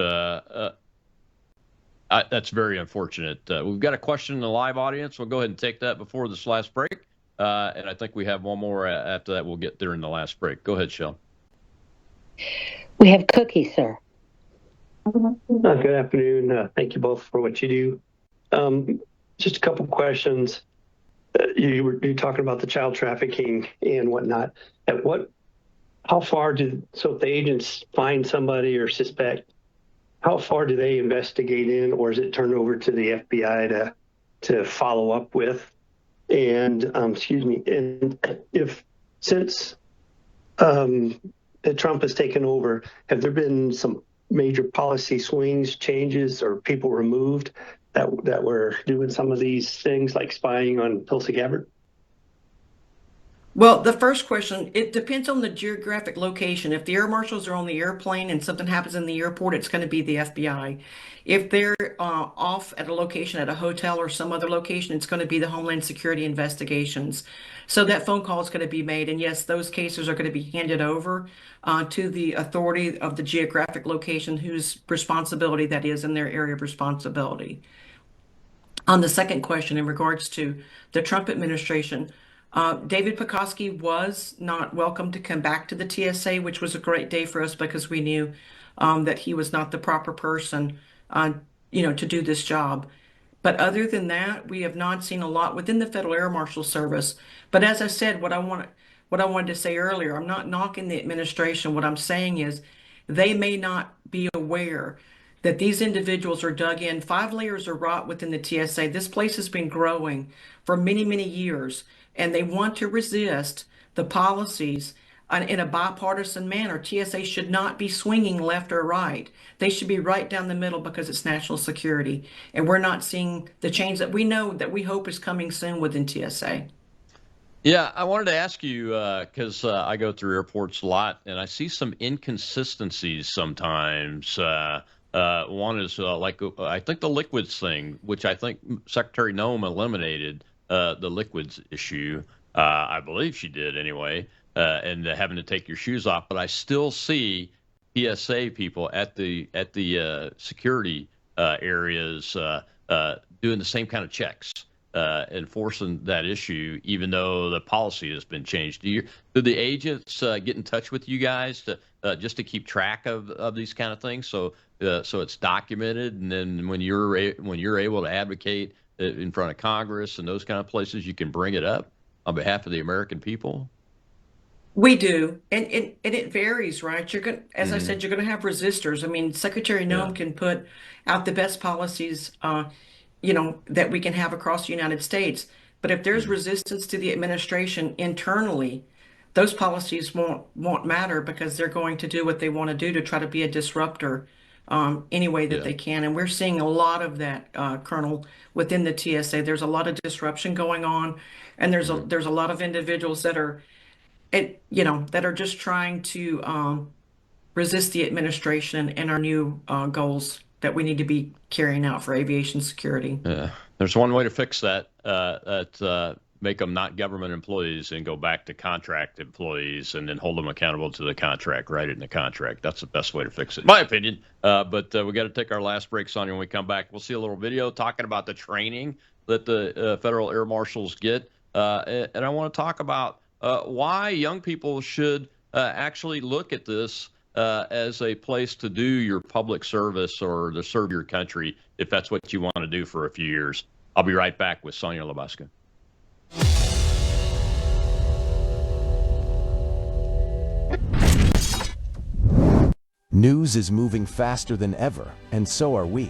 Speaker 5: That's very unfortunate. We've got a question in the live audience. We'll go ahead and take that before this last break. And I think we have one more after that. We'll get there in the last break. Go ahead, Shell.
Speaker 14: We have Cookie, sir.
Speaker 15: Good afternoon. Thank you both for what you do. Just a couple questions. You were talking about the child trafficking and whatnot. How far so if the agents find somebody or suspect, how far do they investigate in, or is it turned over to the FBI to follow up with? And and if since Trump has taken over, have there been some major policy swings, changes, or people removed that were doing some of these things like spying on Tulsi Gabbard?
Speaker 6: Well, the first question, it depends on the geographic location. If the Air Marshals are on the airplane and something happens in the airport, it's going to be the FBI. If they're off at a location, at a hotel or some other location, it's going to be the Homeland Security investigations. So that phone call is going to be made. And yes, those cases are going to be handed over to the authority of the geographic location whose responsibility that is in their area of responsibility. On the second question, in regards to the Trump administration, David Pekoske was not welcome to come back to the TSA, which was a great day for us because we knew that he was not the proper person, to do this job. But other than that, we have not seen a lot within the Federal Air Marshal Service. But as I said, what I wanted to say earlier, I'm not knocking the administration. What I'm saying is they may not be aware that these individuals are dug in 5 layers of rot within the TSA. This place has been growing for many, many years, and they want to resist the policies in a bipartisan manner. TSA should not be swinging left or right. They should be right down the middle because it's national security. And we're not seeing the change that we know that we hope is coming soon within TSA.
Speaker 5: Yeah, I wanted to ask you, because I go through airports a lot, and I see some inconsistencies sometimes. One is I think the liquids thing, which I think Secretary Noem eliminated the liquids issue. I believe she did anyway, and having to take your shoes off. But I still see PSA people at the security areas doing the same kind of checks, enforcing that issue, even though the policy has been changed. Do the agents get in touch with you guys to just to keep track of these kind of things, so it's documented, and then when you're able to advocate in front of Congress and those kind of places, you can bring it up on behalf of the American people?
Speaker 6: We do, and it varies, right? You're going, as I said, you're going to have resistors. I mean, Secretary Noem can put out the best policies, that we can have across the United States. But if there's resistance to the administration internally, those policies won't matter, because they're going to do what they want to do to try to be a disruptor any way that they can. And we're seeing a lot of that, Colonel, within the TSA. There's a lot of disruption going on, and there's a lot of individuals that are, that are just trying to resist the administration and our new goals that we need to be carrying out for aviation security.
Speaker 5: There's one way to fix that. Make them not government employees and go back to contract employees, and then hold them accountable to the contract, write it in the contract. That's the best way to fix it, in my opinion. But we got to take our last break, Sonya. When we come back, we'll see a little video talking about the training that the Federal Air Marshals get. And I want to talk about why young people should actually look at this as a place to do your public service or to serve your country, if that's what you want to do for a few years. I'll be right back with Sonya LaBosco.
Speaker 16: News is moving faster than ever, and so are we.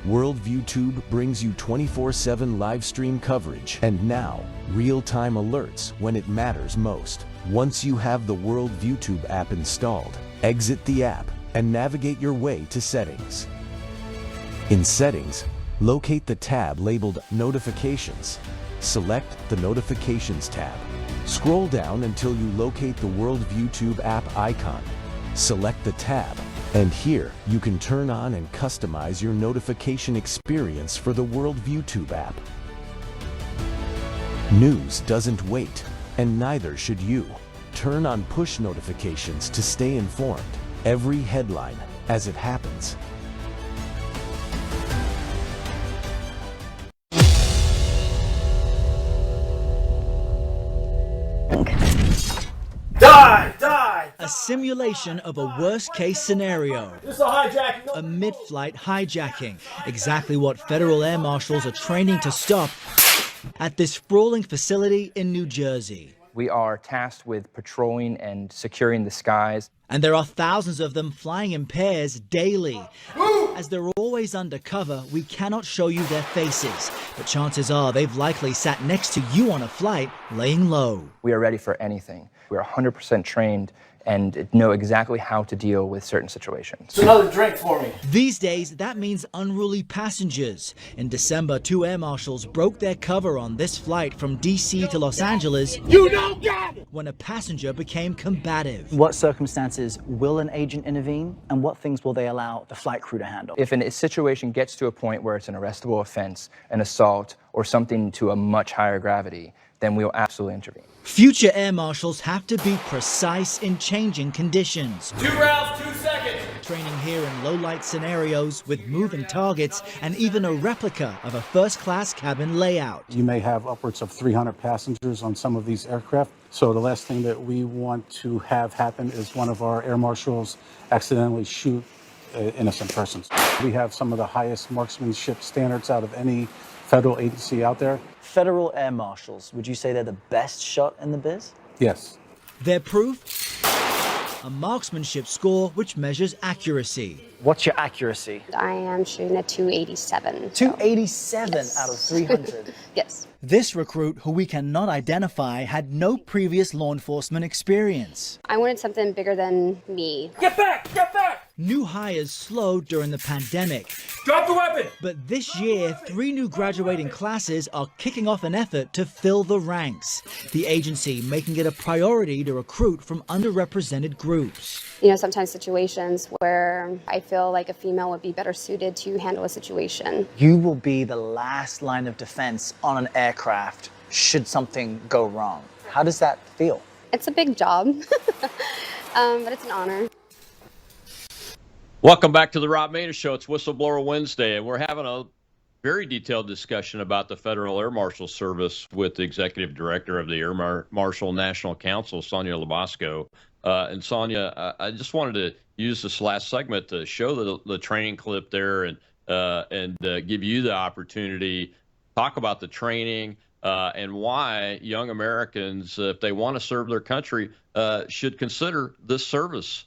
Speaker 16: Worldview Tube brings you 24/7 live stream coverage, and now, real-time alerts when it matters most. Once you have the Worldview Tube app installed, exit the app and navigate your way to Settings. In Settings, locate the tab labeled Notifications. Select the Notifications tab. Scroll down until you locate the Worldview Tube app icon. Select the tab, and here you can turn on and customize your notification experience for the Worldview Tube app. News doesn't wait, and neither should you. Turn on push notifications to stay informed. Every headline as it happens.
Speaker 17: A simulation of a worst-case scenario.
Speaker 18: This is a hijacking.
Speaker 17: A mid-flight hijacking. Exactly what Federal Air Marshals are training to stop at this sprawling facility in New Jersey.
Speaker 19: We are tasked with patrolling and securing the skies.
Speaker 17: And there are thousands of them flying in pairs daily. As they're always undercover, we cannot show you their faces, but chances are they've likely sat next to you on a flight, laying low.
Speaker 19: We are ready for anything. We're 100% trained and know exactly how to deal with certain situations.
Speaker 18: It's another drink for me.
Speaker 17: These days, that means unruly passengers. In December, 2 air marshals broke their cover on this flight from D.C. to Los Angeles.
Speaker 18: You don't got it!
Speaker 17: When a passenger became combative.
Speaker 20: What circumstances will an agent intervene, and what things will they allow the flight crew to handle?
Speaker 19: If a situation gets to a point where it's an arrestable offense, an assault, or something to a much higher gravity, then we'll absolutely intervene.
Speaker 17: Future air marshals have to be precise in changing conditions.
Speaker 18: 2 rounds, 2 seconds.
Speaker 17: Training here in low-light scenarios with moving targets and even a replica of a first-class cabin layout.
Speaker 21: You may have upwards of 300 passengers on some of these aircraft. So the last thing that we want to have happen is one of our air marshals accidentally shoot innocent persons. We have some of the highest marksmanship standards out of any federal agency out there.
Speaker 20: Federal Air Marshals, would you say they're the best shot in the biz?
Speaker 21: Yes.
Speaker 17: Their proof? A marksmanship score which measures accuracy.
Speaker 20: What's your accuracy?
Speaker 22: I am shooting a 287.
Speaker 20: 287
Speaker 22: Yes.
Speaker 20: out of 300?
Speaker 22: Yes.
Speaker 17: This recruit, who we cannot identify, had no previous law enforcement experience.
Speaker 22: I wanted something bigger than me.
Speaker 18: Get back! Get back!
Speaker 17: New hires slowed during the pandemic.
Speaker 18: Drop the weapon!
Speaker 17: But this year, 3 new graduating classes are kicking off an effort to fill the ranks. The agency making it a priority to recruit from underrepresented groups.
Speaker 22: You know, sometimes situations where I feel like a female would be better suited to handle a situation.
Speaker 20: You will be the last line of defense on an aircraft should something go wrong. How does that feel?
Speaker 22: It's a big job, but it's an honor.
Speaker 5: Welcome back to the Rob Maness Show. It's Whistleblower Wednesday, and we're having a very detailed discussion about the Federal Air Marshal Service with the Executive Director of the Air Marshal National Council, Sonya LaBosco. And Sonya, I just wanted to use this last segment to show the training clip there and give you the opportunity to talk about the training and why young Americans, if they want to serve their country, should consider this service.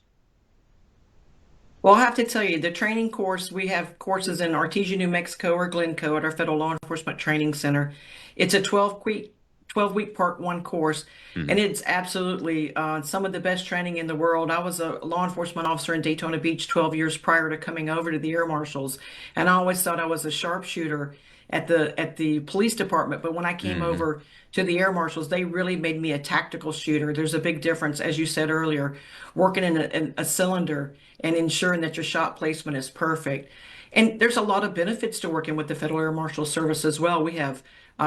Speaker 6: Well, I have to tell you, the training course, we have courses in Artesia, New Mexico, or Glencoe at our Federal Law Enforcement Training Center. It's a 12-week Part 1 course, and it's absolutely some of the best training in the world. I was a law enforcement officer in Daytona Beach 12 years prior to coming over to the Air Marshals, and I always thought I was a sharpshooter. at the police department. But when I came over to the Air Marshals, they really made me a tactical shooter. There's a big difference, as you said earlier, working in a cylinder and ensuring that your shot placement is perfect. And there's a lot of benefits to working with the Federal Air Marshal Service as well. We have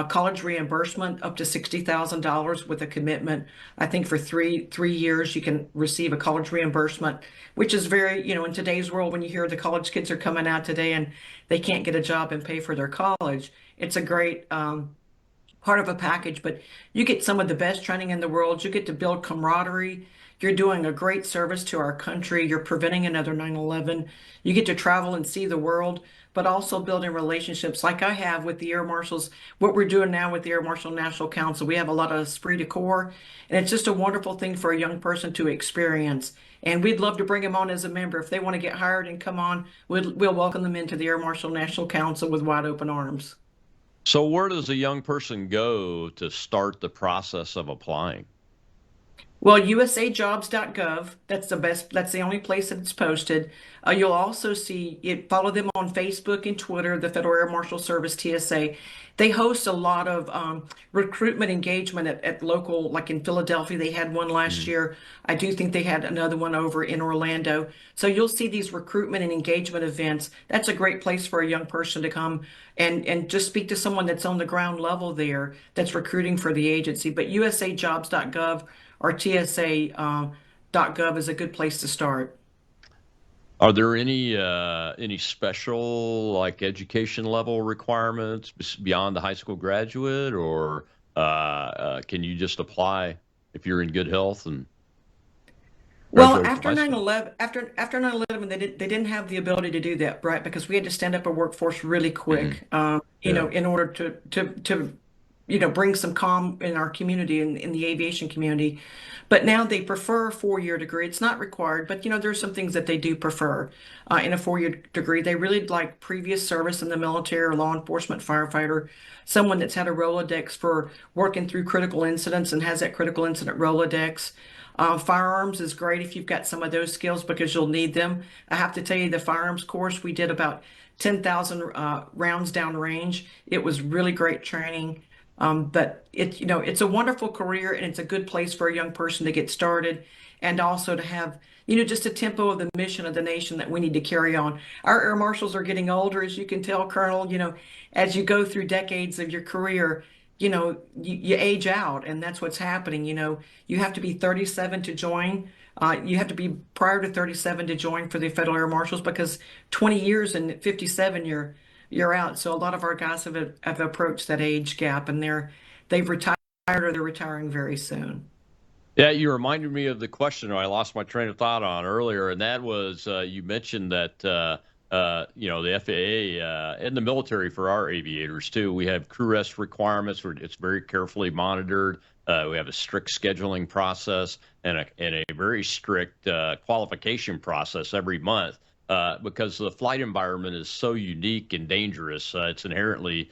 Speaker 6: college reimbursement up to $60,000 with a commitment. I think for three years you can receive a college reimbursement, which is very, in today's world, when you hear the college kids are coming out today and they can't get a job and pay for their college, it's a great part of a package. But you get some of the best training in the world. You get to build camaraderie. You're doing a great service to our country. You're preventing another 9/11. You get to travel and see the world, but also building relationships like I have with the Air Marshals. What we're doing now with the Air Marshal National Council, we have a lot of esprit de corps, and it's just a wonderful thing for a young person to experience. And we'd love to bring them on as a member. If they want to get hired and come on, we'll welcome them into the Air Marshal National Council with wide open arms.
Speaker 5: So where does a young person go to start the process of applying?
Speaker 6: Well, usajobs.gov, that's the only place that it's posted. You'll also see it, follow them on Facebook and Twitter, the Federal Air Marshal Service, TSA. They host a lot of recruitment engagement at local, like in Philadelphia, they had one last year. I do think they had another one over in Orlando. So you'll see these recruitment and engagement events. That's a great place for a young person to come and just speak to someone that's on the ground level there that's recruiting for the agency. But usajobs.gov or TSA.gov is a good place to start.
Speaker 5: Are there any special like education level requirements beyond the high school graduate, or can you just apply if you're in good health and?
Speaker 6: Well, after 9/11, they didn't have the ability to do that, right? Because we had to stand up a workforce really quick, in order to bring some calm in our community, in the aviation community. But now they prefer a 4-year degree. It's not required, but there's some things that they do prefer in a 4-year degree. They really like previous service in the military or law enforcement, firefighter, someone that's had a Rolodex for working through critical incidents and has that critical incident Rolodex. Firearms is great if you've got some of those skills because you'll need them. I have to tell you, the firearms course, we did about 10,000 rounds downrange. It was really great training. But it's a wonderful career, and it's a good place for a young person to get started, and also to have, just a tempo of the mission of the nation that we need to carry on. Our Air Marshals are getting older, as you can tell, Colonel. As you go through decades of your career, you age out, and that's what's happening. You have to be 37 to join. You have to be prior to 37 to join for the Federal Air Marshals, because 20 years and 57, you're out. So a lot of our guys have approached that age gap, and they've retired or they're retiring very soon.
Speaker 5: Yeah, you reminded me of the question I lost my train of thought on earlier, and that was you mentioned that the FAA and the military, for our aviators too, we have crew rest requirements where it's very carefully monitored. We have a strict scheduling process and a very strict qualification process every month. Because the flight environment is so unique and dangerous. It's inherently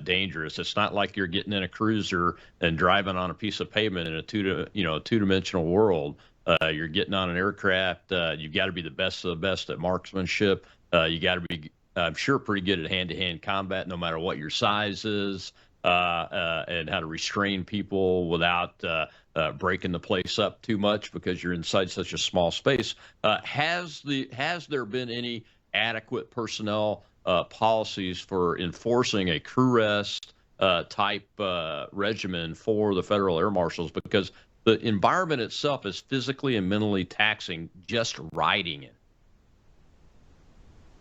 Speaker 5: dangerous. It's not like you're getting in a cruiser and driving on a piece of pavement in a two-dimensional world. You're getting on an aircraft. You've got to be the best of the best at marksmanship. You got to be, I'm sure, pretty good at hand-to-hand combat, no matter what your size is, and how to restrain people without breaking the place up too much because you're inside such a small space. Has there been any adequate personnel policies for enforcing a crew rest type regimen for the Federal Air Marshals? Because the environment itself is physically and mentally taxing just riding it.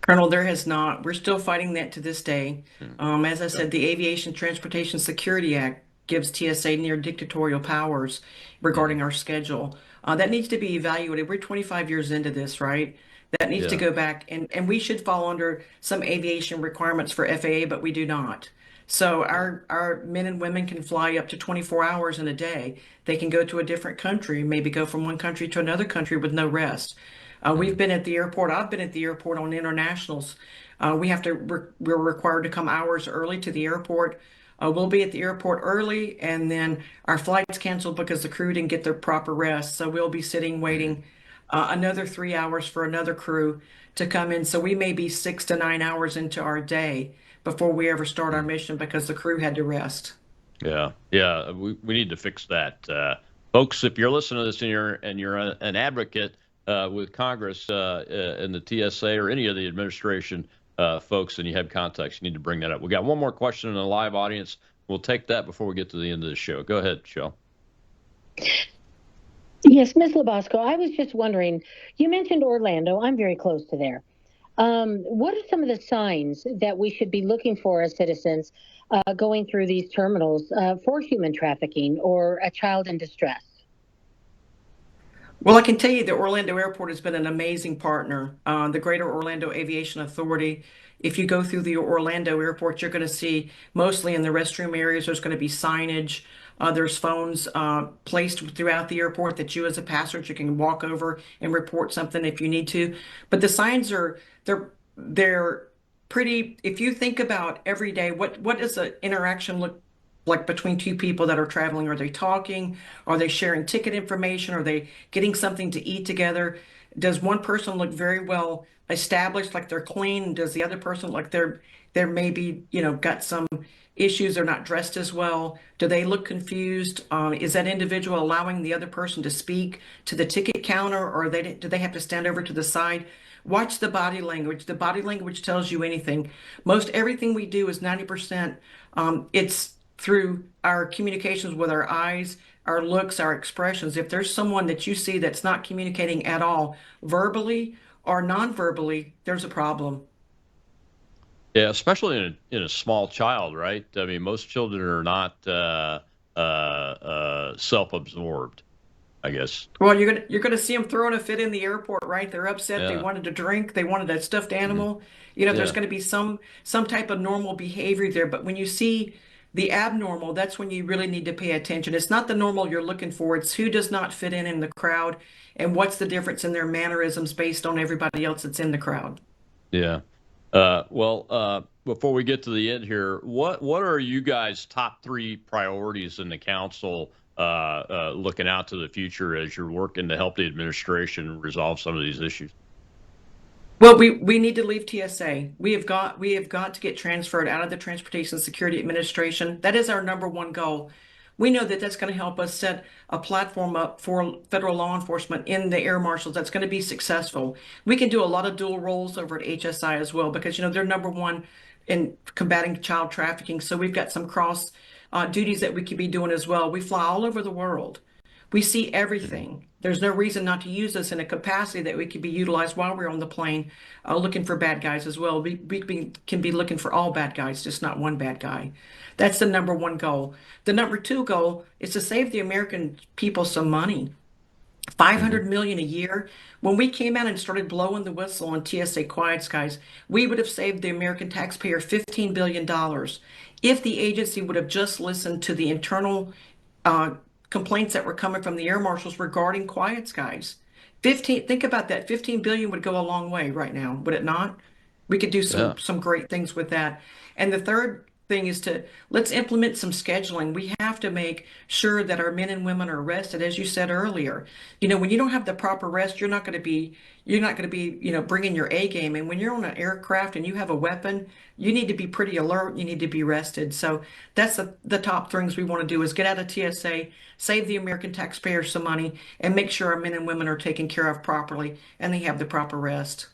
Speaker 6: Colonel, there has not. We're still fighting that to this day. As I said, the Aviation Transportation Security Act gives TSA near dictatorial powers regarding our schedule. That needs to be evaluated. We're 25 years into this, right? That needs to go back, and we should fall under some aviation requirements for FAA, but we do not. So our men and women can fly up to 24 hours in a day. They can go to a different country, maybe go from one country to another country with no rest. We've been at the airport. I've been at the airport on internationals. We're required to come hours early to the airport. We'll be at the airport early, and then our flight's canceled because the crew didn't get their proper rest. So we'll be sitting waiting another 3 hours for another crew to come in. So we may be 6 to 9 hours into our day before we ever start our mission because the crew had to rest.
Speaker 5: Yeah, we need to fix that, folks. If you're listening to this and you're an advocate with Congress and the TSA or any of the administration folks, and you have contacts, you need to bring that up. We got one more question in the live audience. We'll take that before we get to the end of the show. Go ahead, Shell.
Speaker 14: Yes, Ms. LaBosco, I was just wondering, you mentioned Orlando. I'm very close to there. What are some of the signs that we should be looking for as citizens going through these terminals for human trafficking or a child in distress?
Speaker 6: Well, I can tell you that Orlando Airport has been an amazing partner. The Greater Orlando Aviation Authority, if you go through the Orlando Airport, you're going to see mostly in the restroom areas, there's going to be signage. There's phones placed throughout the airport that you as a passenger can walk over and report something if you need to. But the signs they're pretty, if you think about every day, what does an interaction look like between two people that are traveling? Are they talking? Are they sharing ticket information? Are they getting something to eat together? Does one person look very well established, like they're clean? Does the other person look they're maybe, got some issues, they're not dressed as well? Do they look confused? Is that individual allowing the other person to speak to the ticket counter, or do they have to stand over to the side? Watch the body language. The body language tells you anything. Most everything we do is 90%. It's through our communications with our eyes, our looks, our expressions. If there's someone that you see that's not communicating at all, verbally or non-verbally, there's a problem.
Speaker 5: Yeah, especially in a small child, right? I mean, most children are not self-absorbed, I guess.
Speaker 6: Well, you're gonna see them throwing a fit in the airport, right? They're upset.
Speaker 5: Yeah.
Speaker 6: They wanted to drink. They wanted a stuffed animal. There's going to be some type of normal behavior there. But when you see the abnormal, that's when you really need to pay attention. It's not the normal you're looking for. It's who does not fit in the crowd, and what's the difference in their mannerisms based on everybody else that's in the crowd.
Speaker 5: Yeah. Before we get to the end here, what are you guys' top 3 priorities in the council looking out to the future as you're working to help the administration resolve some of these issues?
Speaker 6: Well, we need to leave TSA. We have got to get transferred out of the Transportation Security Administration. That is our number one goal. We know that that's going to help us set a platform up for federal law enforcement in the Air Marshals that's going to be successful. We can do a lot of dual roles over at HSI as well because, they're number one in combating child trafficking. So we've got some cross duties that we could be doing as well. We fly all over the world. We see everything. There's no reason not to use us in a capacity that we could be utilized while we're on the plane looking for bad guys as well. We can be looking for all bad guys, just not one bad guy. That's the number one goal. The number 2 goal is to save the American people some money. $500 million a year. When we came out and started blowing the whistle on TSA Quiet Skies, we would have saved the American taxpayer $15 billion if the agency would have just listened to the internal complaints that were coming from the air marshals regarding Quiet Skies. Think about that. $15 billion would go a long way right now, would it not? We could do some great things with that. And the third thing is let's implement some scheduling. We have to make sure that our men and women are rested, as you said earlier. When you don't have the proper rest, you're not going to be bringing your A game. And when you're on an aircraft and you have a weapon, you need to be pretty alert. You need to be rested. So that's the top things we want to do is get out of TSA, save the American taxpayer some money, and make sure our men and women are taken care of properly and they have the proper rest.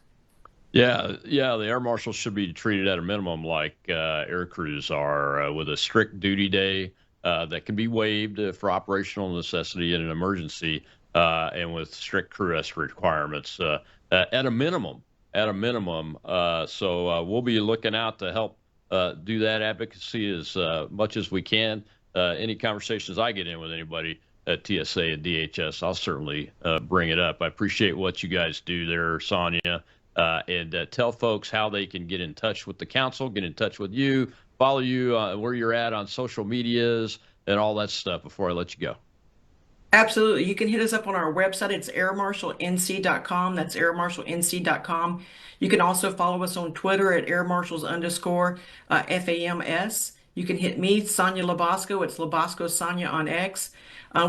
Speaker 5: Yeah, the air marshals should be treated at a minimum like air crews are, with a strict duty day that can be waived for operational necessity in an emergency, and with strict crew rest requirements at a minimum. So we'll be looking out to help do that advocacy as much as we can. Any conversations I get in with anybody at TSA and DHS, I'll certainly bring it up. I appreciate what you guys do there, Sonya. And tell folks how they can get in touch with the council, get in touch with you, follow you where you're at on social medias and all that stuff before I let you go.
Speaker 6: Absolutely. You can hit us up on our website. It's airmarshalnc.com. That's airmarshalnc.com. You can also follow us on Twitter at airmarshals_FAMS. You can hit me, Sonya LaBosco. It's LaBosco Sonya on X.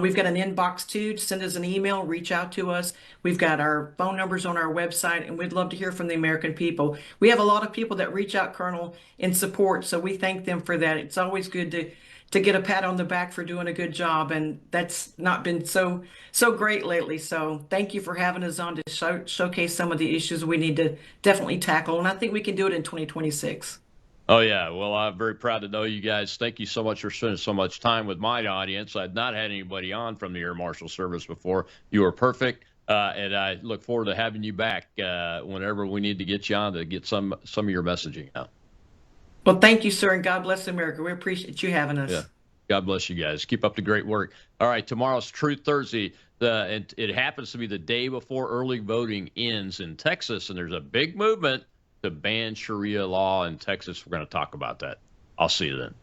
Speaker 6: We've got an inbox too. Send us an email, reach out to us. We've got our phone numbers on our website, and we'd love to hear from the American people. We have a lot of people that reach out, Colonel, in support, so we thank them for that. It's always good to get a pat on the back for doing a good job, and that's not been so great lately. So thank you for having us on to showcase some of the issues we need to definitely tackle, and I think we can do it in 2026.
Speaker 5: Oh, yeah. Well, I'm very proud to know you guys. Thank you so much for spending so much time with my audience. I've not had anybody on from the Air Marshal Service before. You are perfect, and I look forward to having you back whenever we need to get you on to get some of your messaging out.
Speaker 6: Well, thank you, sir, and God bless America. We appreciate you having us.
Speaker 5: Yeah. God bless you guys. Keep up the great work. All right, tomorrow's Truth Thursday. It happens to be the day before early voting ends in Texas, and there's a big movement to ban Sharia law in Texas. We're going to talk about that. I'll see you then.